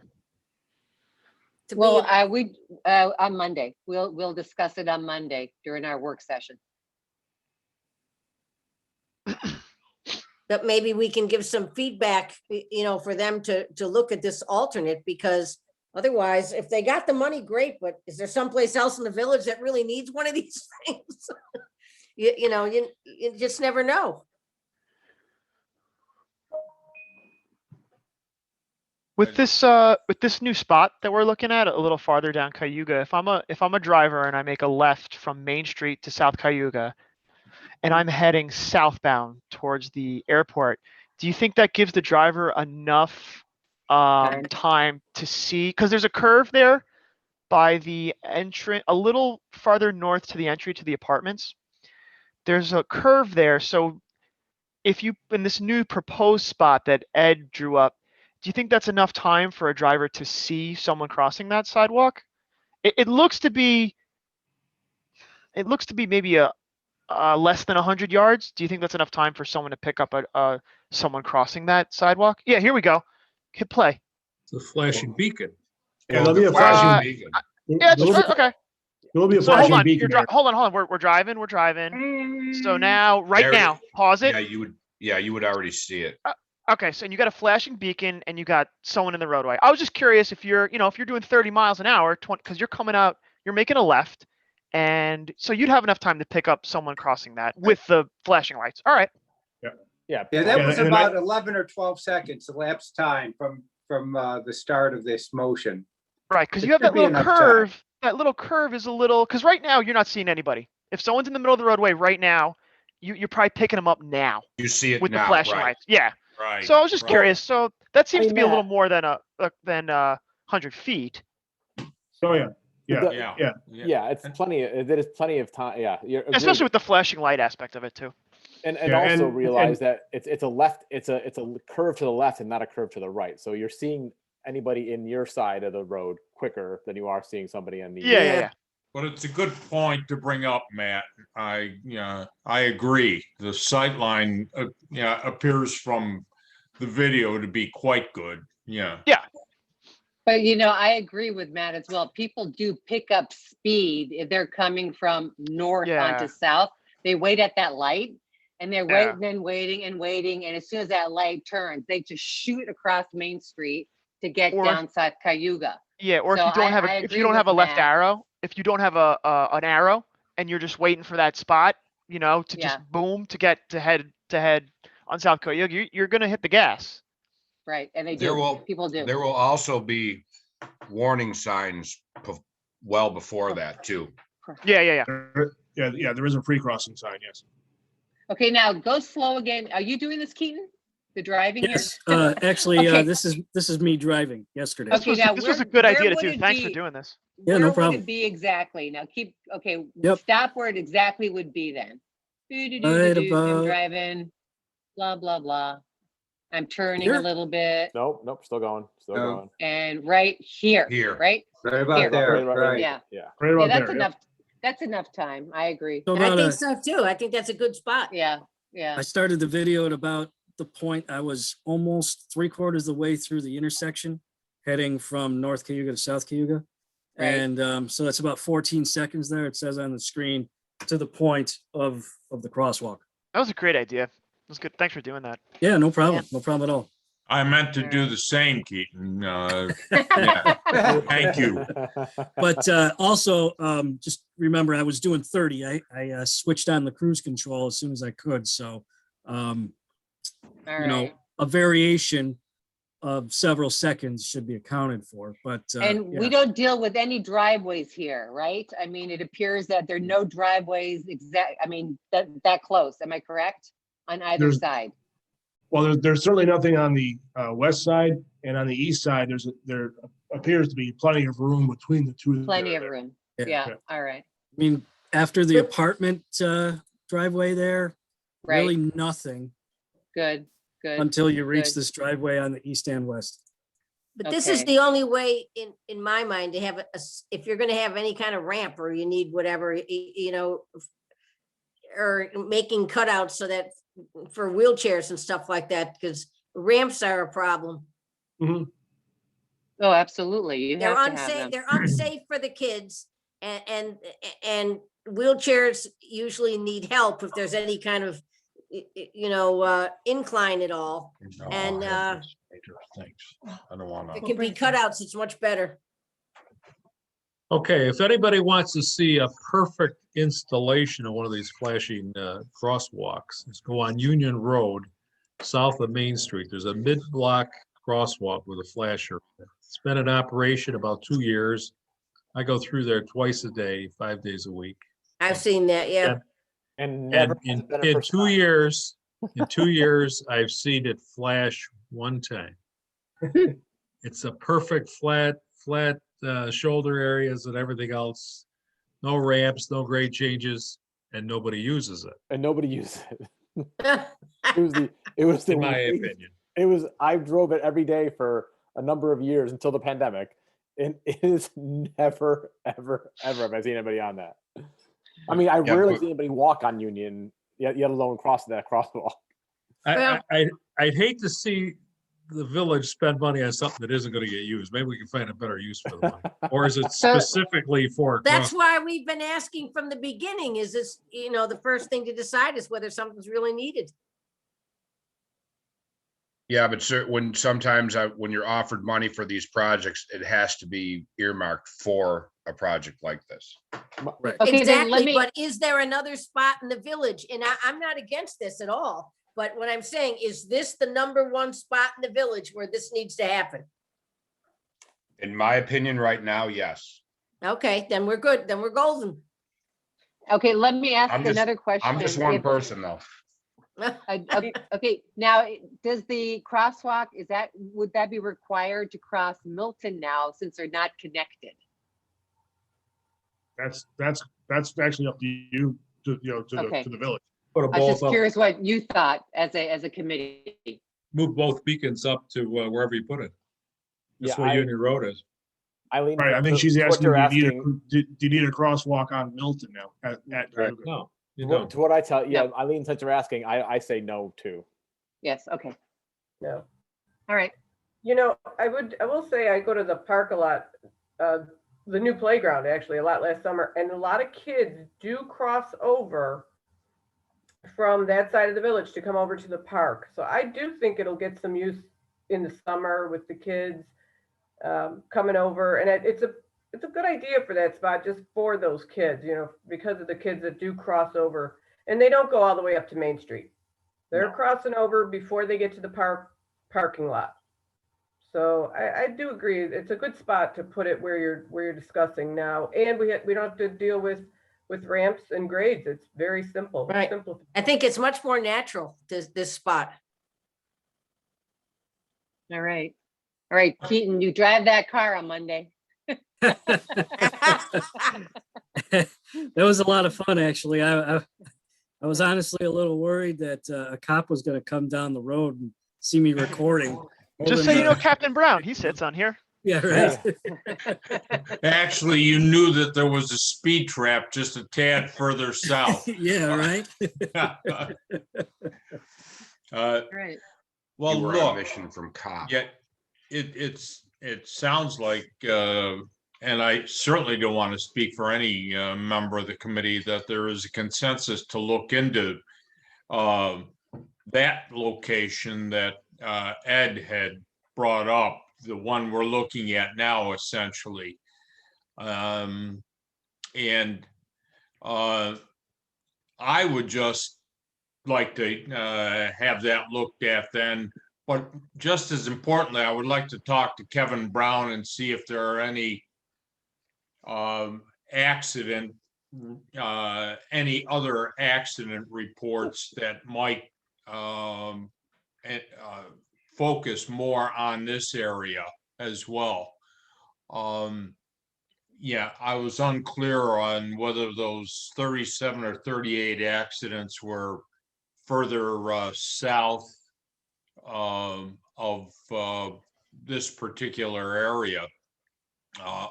G: to be,
D: Well, on Monday, we'll discuss it on Monday during our work session.
G: that maybe we can give some feedback, you know, for them to look at this alternate, because otherwise, if they got the money, great, but is there someplace else in the village that really needs one of these things? You know, you just never know.
L: With this new spot that we're looking at a little farther down Cayuga, if I'm a driver and I make a left from Main Street to South Cayuga and I'm heading southbound towards the airport, do you think that gives the driver enough time to see? Because there's a curve there by the entrance, a little farther north to the entry to the apartments. There's a curve there. So if you, in this new proposed spot that Ed drew up, do you think that's enough time for a driver to see someone crossing that sidewalk? It looks to be maybe a less than 100 yards. Do you think that's enough time for someone to pick up someone crossing that sidewalk? Yeah, here we go. Hit play.
B: It's a flashing beacon.
K: Yeah, there'll be a flashing.
H: beacon.
L: Yeah, just okay.
K: There'll be a
L: So hold
K: flashing
L: on,
K: beacon.
L: hold on. We're driving. So now, right now, pause it.
H: Yeah, you would already see it.
L: Okay, so you got a flashing beacon and you got someone in the roadway. I was just curious if you're doing 30 miles an hour, because you're coming out, you're making a left, and so you'd have enough time to pick up someone crossing that with the flashing lights. All right.
I: Yeah.
F: Yeah, that was
K: and
F: about 11 or 12 seconds elapsed time from the start of this motion.
L: Right, because
F: It
L: you have
F: should
L: that
F: be
L: little
F: enough time.
L: curve. That little curve is a little, because right now you're not seeing anybody. If someone's in the middle of the roadway right now, you're probably picking them up now
H: You see it
L: with the
H: now,
L: flashing
H: right?
L: lights. Yeah.
A: Right.
L: So I was just
A: right.
L: curious. So that seems
I: Hey,
L: to be a little
I: Matt.
L: more than 100 feet.
K: Oh, yeah, yeah,
A: Yeah.
K: yeah.
I: Yeah, it's plenty. There is plenty of time. Yeah, you're
L: Especially with the flashing light aspect of it too.
I: and
K: Yeah,
I: also
K: and-
I: realize that it's a left. It's a curve to the left and not a curve to the right. So you're seeing anybody in your side of the road quicker than you are seeing somebody on the.
L: Yeah.
A: But it's a good point to bring up, Matt. I agree. The sight line, appears from the video to be quite good. Yeah.
D: But I agree with Matt as well. People do pick up speed if they're coming from north
L: Yeah.
D: onto south. They wait at that light and they're
L: Yeah.
D: waiting. And as soon as that light turns, they just shoot across Main Street to get
L: Or-
D: down South Cayuga.
L: Yeah. Or
D: So
L: if you don't have
D: I
L: if
D: agree
L: you don't have a
D: with
L: left
D: Matt.
L: arrow, if you don't have an arrow and you're just waiting for that spot, to
D: Yeah.
L: just boom to get to head on South Cayuga, you're gonna hit the gas.
D: Right. And they
H: There
D: do.
H: will-
D: People do.
H: There will also be warning signs well before that too.
L: Yeah.
K: Yeah, there is a pre-crossing sign, yes.
D: Okay, now go slow again. Are you doing this, Keaton? The driving here?
C: Yes, actually,
D: Okay.
C: this is me driving yesterday.
D: Okay, now
L: This was a
D: where-
L: good
D: where
L: idea
D: would
L: too.
D: it
L: Thanks for
D: be?
L: doing this.
C: Yeah, no
D: Where would
C: problem.
D: it be exactly? Now okay,
C: Yep.
D: stop where it exactly would be then.
C: Right
D: I'm
C: about-
D: driving, blah, blah, blah. I'm turning
C: Here?
D: a little bit
I: Nope. Still going. Still
F: No.
I: going.
D: and right here,
H: Here.
D: right?
F: Right about
D: Here.
F: there,
I: Right.
F: right.
D: Yeah,
K: Right
D: yeah,
K: about
D: that's
K: there.
D: enough. That's enough time. I agree.
C: So
G: And I
C: about
G: think
C: a-
G: so too. I think that's a good spot.
D: Yeah.
C: I started the video at about the point I was almost 3/4 of the way through the intersection, heading from North Cayuga to South Cayuga.
D: Right.
C: And so that's about 14 seconds there. It says on the screen to the point of the crosswalk.
L: That was a great idea. It was good. Thanks for doing that.
C: Yeah, no problem. No problem at all.
A: I meant to do the same, Keaton. Yeah. Thank you.
C: But also, just remember, I was doing 30. I switched on the cruise control as soon as I could. So,
D: All
C: you know,
D: right.
C: a variation of several seconds should be accounted for, but.
D: And we
C: yeah.
D: don't deal with any driveways here, right? I mean, it appears that there are no driveways that close. Am I correct? On either
K: There's-
D: side?
K: Well, there's certainly nothing on the west side, and on the east side, there appears to be plenty of room between the two.
D: Plenty of room.
C: Yeah.
D: Yeah, all right.
C: I mean, after the apartment driveway there,
D: Right.
C: really nothing
D: Good, good.
C: until you reach
D: good.
C: this driveway on the east and west.
G: But this is
D: Okay.
G: the only way in my mind to have if you're gonna have any kind of ramp or you need whatever, you know, or making cutouts so that for wheelchairs and stuff like that, because ramps are a problem.
K: Mhm.
D: Oh, absolutely. You
G: They're
D: have to have
G: unsafe,
D: them.
G: they're unsafe for the kids and wheelchairs usually need help if there's any kind of, you know, incline at all.
A: No,
G: And,
A: Thanks. I don't wanna.
G: If it can be cutouts, it's much better.
B: Okay, if anybody wants to see a perfect installation of one of these flashing crosswalks, just go on Union Road, south of Main Street. There's a mid-block crosswalk with a flasher. It's been in operation about 2 years. I go through there twice a day, 5 days a week.
G: I've seen that, yeah.
B: Yeah.
I: And never
B: And
I: has
B: in,
I: it been a
B: in
I: first
B: 2
I: time.
B: years, I've seen it flash one time. It's a perfect flat shoulder areas and everything else. No ramps, no grade changes, and nobody uses it,
I: And nobody uses it. It was the
B: in my
I: way-
B: opinion.
I: I drove it every day for a number of years until the pandemic. And it is never, ever, ever have I seen anybody on that. I mean, I
H: Yeah,
I: rarely
H: but-
I: see anybody walk on Union, yet alone cross that crosswalk.
B: I'd hate to see the village spend money on something that isn't gonna get used. Maybe we can find a better use for the money. Or is it
D: So-
B: specifically for? a
G: That's
B: crosswalk?
G: why we've been asking from the beginning, is this, you know, the first thing to decide is whether something's really needed.
H: Yeah, but when sometimes when you're offered money for these projects, it has to be earmarked for a project like this.
C: Right.
D: Okay, then let
G: Exactly,
D: me,
G: but is there another spot in the village? And I'm not against this at all. But what I'm saying, is this the number one spot in the village where this needs to happen?
H: In my opinion, right now, yes.
G: Okay, then we're good, then we're golden.
D: okay, let me ask
H: I'm just-
D: another question.
H: I'm just one
D: If-
H: person though.
D: Okay, now, does the crosswalk, would that be required to cross Milton now since they're not connected?
K: That's actually up to you, to
D: Okay.
K: the village.
B: Put them
D: I was
B: both
D: just
B: up,
D: curious what you thought as a committee.
B: move both beacons up to wherever you put it. That's
I: Yeah,
B: where
I: I-
B: Union Road is.
I: Eileen.
K: Right, I think
I: to-
K: she's
I: to what
K: asking,
I: you're
K: do you need a crosswalk on Milton now?
B: Right. No, you
I: To what-
B: don't.
I: to what I tell, yeah, Eileen, since you're asking, I say no too.
D: Yes, okay,
E: No.
D: all right.
E: You know, I will say I go to the park a lot, the new playground actually a lot last summer, and a lot of kids do cross over from that side of the village to come over to the park. So I do think it'll get some use in the summer with the kids coming over, and it's a good idea for that spot just for those kids, you know, because of the kids that do cross over, and they don't go all the way up to Main Street. They're crossing over before they get to the parking lot. So I do agree. It's a good spot to put it where you're discussing now. And we don't have to deal with ramps and grades. It's very simple.
G: Right.
E: Simple.
G: I think it's much more natural, this spot.
D: All right. All right, Keaton, you drive that car on Monday.
C: That was a lot of fun, actually. I was honestly a little worried that a cop was going to come down the road and see me recording.
L: Just so you know,
C: Holding,
L: Captain Brown, he sits on here.
C: yeah, right.
A: Actually, you knew that there was a speed trap just a tad further south.
C: Yeah, right.
A: Uh,
D: Right.
A: Well,
H: You were on
A: look,
H: mission from cop.
A: yeah, it sounds like, and I certainly don't want to speak for any member of the committee, that there is a consensus to look into that location that Ed had brought up, the one we're looking at now, essentially. And I would just like to have that looked at then But just as importantly, I would like to talk to Kevin Brown and see if there are any accident, any other accident reports that might focus more on this area as well. Yeah, I was unclear on whether those 37 or 38 accidents were further south of this particular area,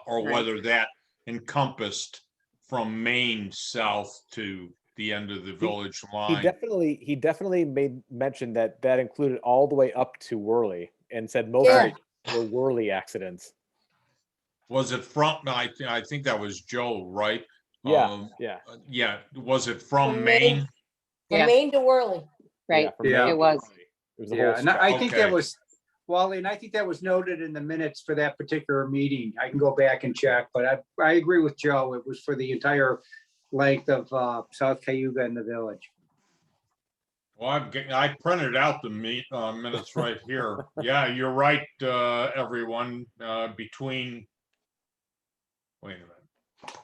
A: or
D: Right.
A: whether that encompassed from Maine south to the end of the village line.
I: He definitely made mention that that included all the way up to Worley and said most of
G: Yeah.
I: it were Worley accidents.
A: Was it from, I think that was Joe, right?
I: Yeah, yeah.
A: Yeah, was it from
G: From
A: Maine?
G: From
D: Yeah.
G: Maine to Worley.
D: Right,
I: from
F: Yeah.
I: Maine
D: it
I: to
D: was.
I: Worley. It was the whole
F: Yeah, and I think
A: Okay.
F: that was, Wally, and I think that was noted in the minutes for that particular meeting. I can go back and check, but I agree with Joe. It was for the entire length of South Cayuga and the village.
A: Well, I printed out the minutes right here. Yeah, you're right, everyone, between, wait a minute.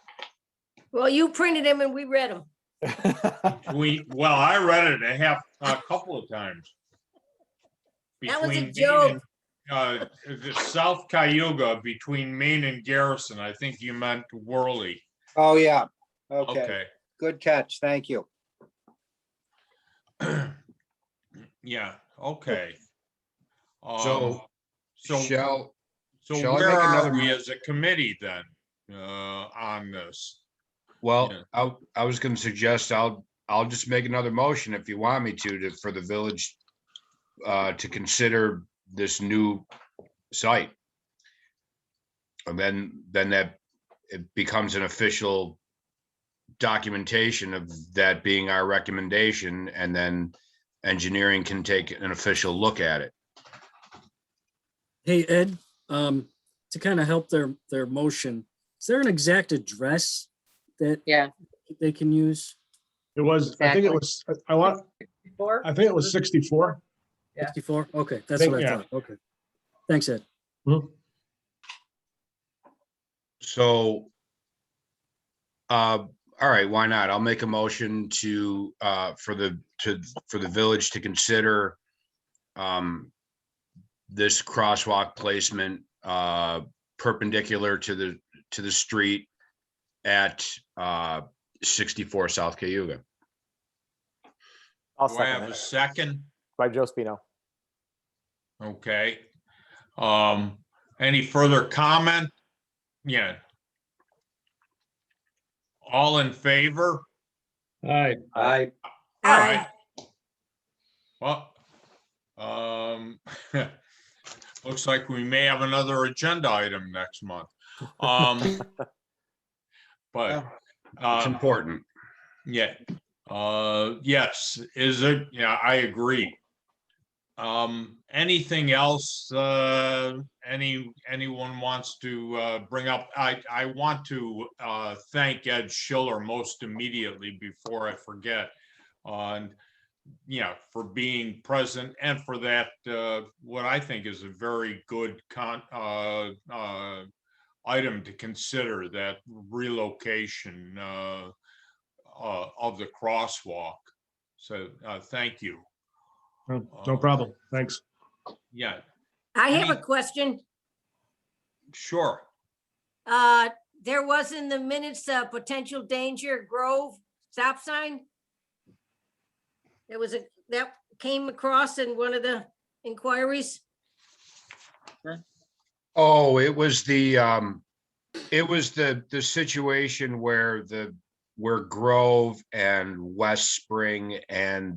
G: Well, you printed them and we read them.
A: Well, I read it a couple of times.
G: That was a
A: Between Maine
G: joke.
A: and, the South Cayuga, between Maine and Garrison, I think you meant Worley.
F: Oh, yeah. Okay,
A: Okay,
F: good catch. Thank you.
A: yeah, okay.
H: So,
A: So,
H: shall
A: so
H: shall I
A: where
H: make
A: are
H: another
A: we
H: mo-
A: as a committee then, on this?
H: well,
A: Yeah.
H: I was gonna suggest I'll just make another motion if you want me to for the village to consider this new site. And then that it becomes an official documentation of that being our recommendation, and then engineering can take an official look at it.
C: Hey, Ed, to kind of help their motion, is there an exact address that
D: Yeah,
C: they can use?
K: It was, I think it
D: Exactly.
K: was, I think it was 64.
E: Yeah.
C: 64? Okay, that's
K: Think-
C: what I
K: yeah.
C: thought. Okay. Thanks, Ed.
H: So, all right, why not? I'll make a motion to, for the village to consider this crosswalk placement perpendicular to the street at 64 South Cayuga.
I: I'll
A: Do I
I: second
A: have a
I: it.
A: second?
I: By Joe Spino.
A: Okay. Any further comment? Yeah. All in favor?
B: Aye.
F: I,
G: Aye.
A: Well, looks like we may have another agenda item next month. But,
H: It's important.
A: yeah, yes, is it? Yeah, I agree. Anything else, anyone wants to, bring up? I want to, thank Ed Schiller most immediately before I forget. On, yeah, for being present and for that, what I think is a very good item to consider, that relocation, of the crosswalk. So, thank you.
K: No problem. Thanks.
A: Yeah,
G: I have a
A: Any-
G: question.
A: sure.
G: There was in the minutes, potential danger Grove stop sign. That came across in one of the inquiries.
H: Oh, it was the situation where Grove and West Spring and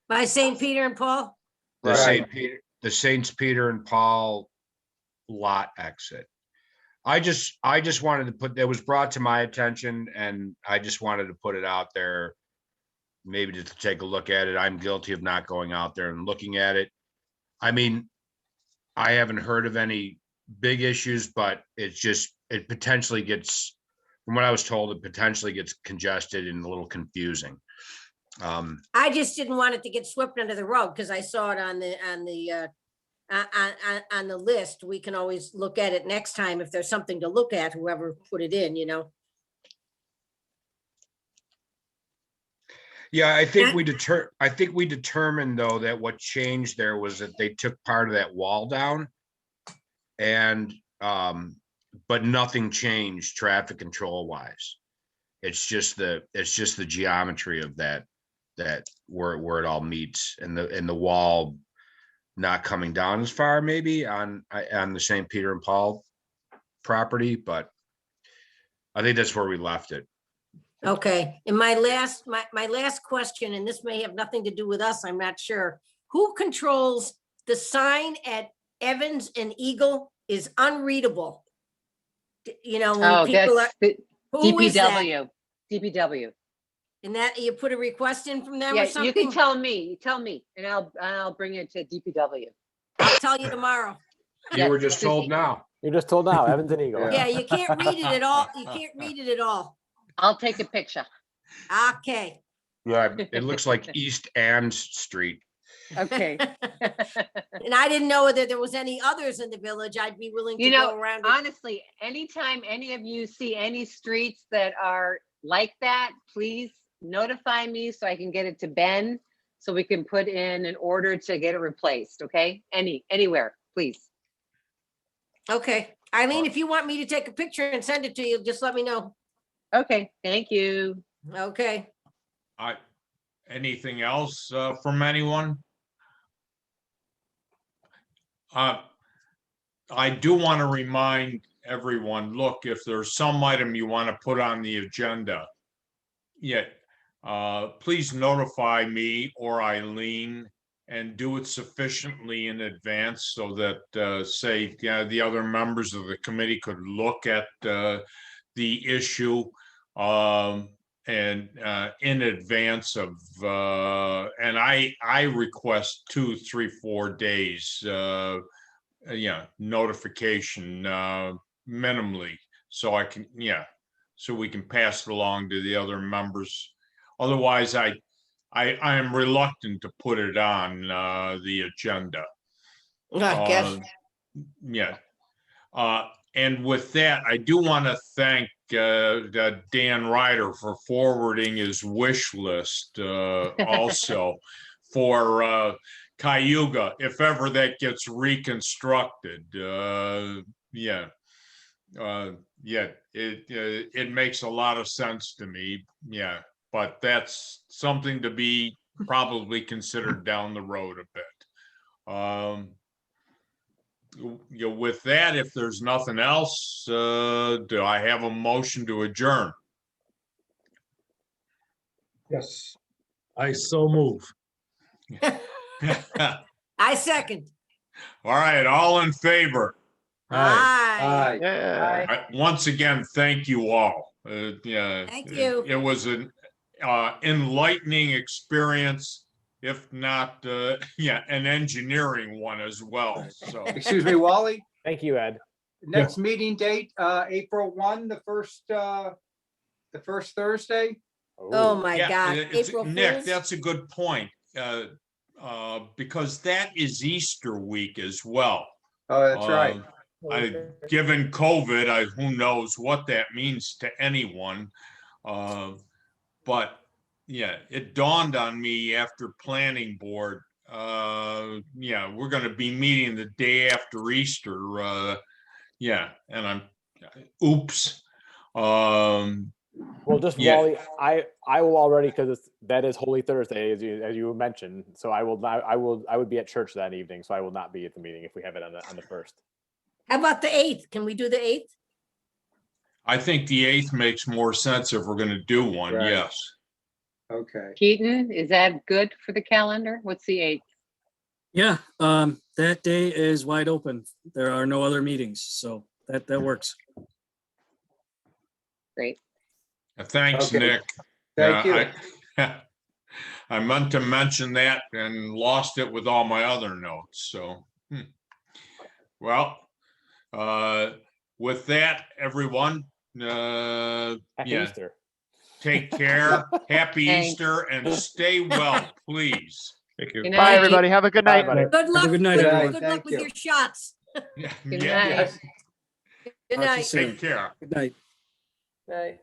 G: By St. Peter and Paul?
H: the Saints Peter and Paul lot exit. I just wanted to put, that was brought to my attention, and I just wanted to put it out there. Maybe to take a look at it. I'm guilty of not going out there and looking at it. I mean, I haven't heard of any big issues, but it potentially gets, from what I was told, it potentially gets congested and a little confusing.
G: I just didn't want it to get swept under the rug because I saw it on the list. We can always look at it next time if there's something to look at, whoever put it in, you know?
H: Yeah, I think we determined though that what changed there was that they took part of that wall down. And, but nothing changed traffic control wise. It's just the geometry of that where it all meets and the wall not coming down as far maybe on the St. Peter and Paul property, but I think that's where we left it.
G: Okay, and my last question, and this may have nothing to do with us, I'm not sure. Who controls the sign at Evans and Eagle is unreadable? You know, when
D: Oh,
G: people are,
D: that's the
G: who is that?
D: DPW.
G: And that, you put a request in from them or
D: Yeah, you
G: something?
D: can tell me, and I'll bring it to DPW.
G: I'll tell you tomorrow.
H: You were just told now.
I: You're just told now, Evans and Eagle.
G: Yeah, you can't read it at all. You can't read it at all.
D: I'll take a picture.
G: Okay.
H: Yeah, it looks like East and Street.
D: Okay.
G: And I didn't know whether there was any others in the village. I'd be willing to
D: You
G: go
D: know,
G: around.
D: honestly, anytime any of you see any streets that are like that, please notify me so I can get it to Ben, so we can put in an order to get it replaced, okay? Anywhere, please.
G: Okay, Eileen, if you want me to take a picture and send it to you, just let me know.
D: Okay, thank you.
G: Okay.
A: Anything else from anyone? I do want to remind everyone, look, if there's some item you want to put on the agenda, please notify me or Eileen and do it sufficiently in advance so that, say, the other members of the committee could look at the issue and in advance of, and I request 2, 3, 4 days, notification minimally, so I can, so we can pass it along to the other members. Otherwise, I am reluctant to put it on the agenda.
G: I guess.
A: And with that, I do want to thank Dan Ryder for forwarding his wish list also for Cayuga, if ever that gets reconstructed. It makes a lot of sense to me. Yeah, but that's something to be probably considered down the road a bit. With that, if there's nothing else, do I have a motion to adjourn?
K: Yes.
B: I so move.
G: I second.
A: All right, all in favor?
G: Aye.
L: Yeah.
A: Once again, thank you all.
G: Thank you.
A: It was an enlightening experience, if not, an engineering one as well. So,
F: Excuse me, Wally,
I: Thank you, Ed.
F: next meeting date, April 1, the first Thursday.
G: Oh, my
A: yeah,
G: God.
A: it's-
G: April
A: Nick,
G: Fools?
A: that's a good point. Because that is Easter week as well.
F: Oh, that's right.
A: Given COVID, who knows what that means to anyone. But yeah, it dawned on me after planning board. We're going to be meeting the day after Easter. And I'm, oops.
I: Well, just
A: Yeah.
I: Wally, I will already, because that is Holy Thursday, as you mentioned. So I would be at church that evening, so I will not be at the meeting if we have it on the 1st.
G: How about the 8th? Can we do the 8th?
A: I think the 8th makes more sense if we're going to do one.
F: Right.
A: Yes.
F: Okay.
D: Keaton, is that good for the calendar? What's the 8th?
C: Yeah, that day is wide open. There are no other meetings, so that works.
D: Great.
A: Thanks,
F: Okay.
A: Nick.
F: Thank you.
A: I meant to mention that and lost it with all my other notes, so. Well, with that, everyone,
I: Happy Easter.
A: Take care. Happy
D: Thanks.
A: Easter and stay well, please.
B: Thank you.
D: Good
L: Bye,
D: night.
L: everybody. Have a good
I: Bye,
L: night.
I: buddy.
G: Good luck.
C: good night,
G: good
C: everyone.
G: luck
F: Thank
G: with
F: you.
G: your shots.
D: Good
A: Yeah,
D: night.
G: Good
C: Talk to you
G: night.
C: soon.
A: take care.
C: Good night.
E: Right.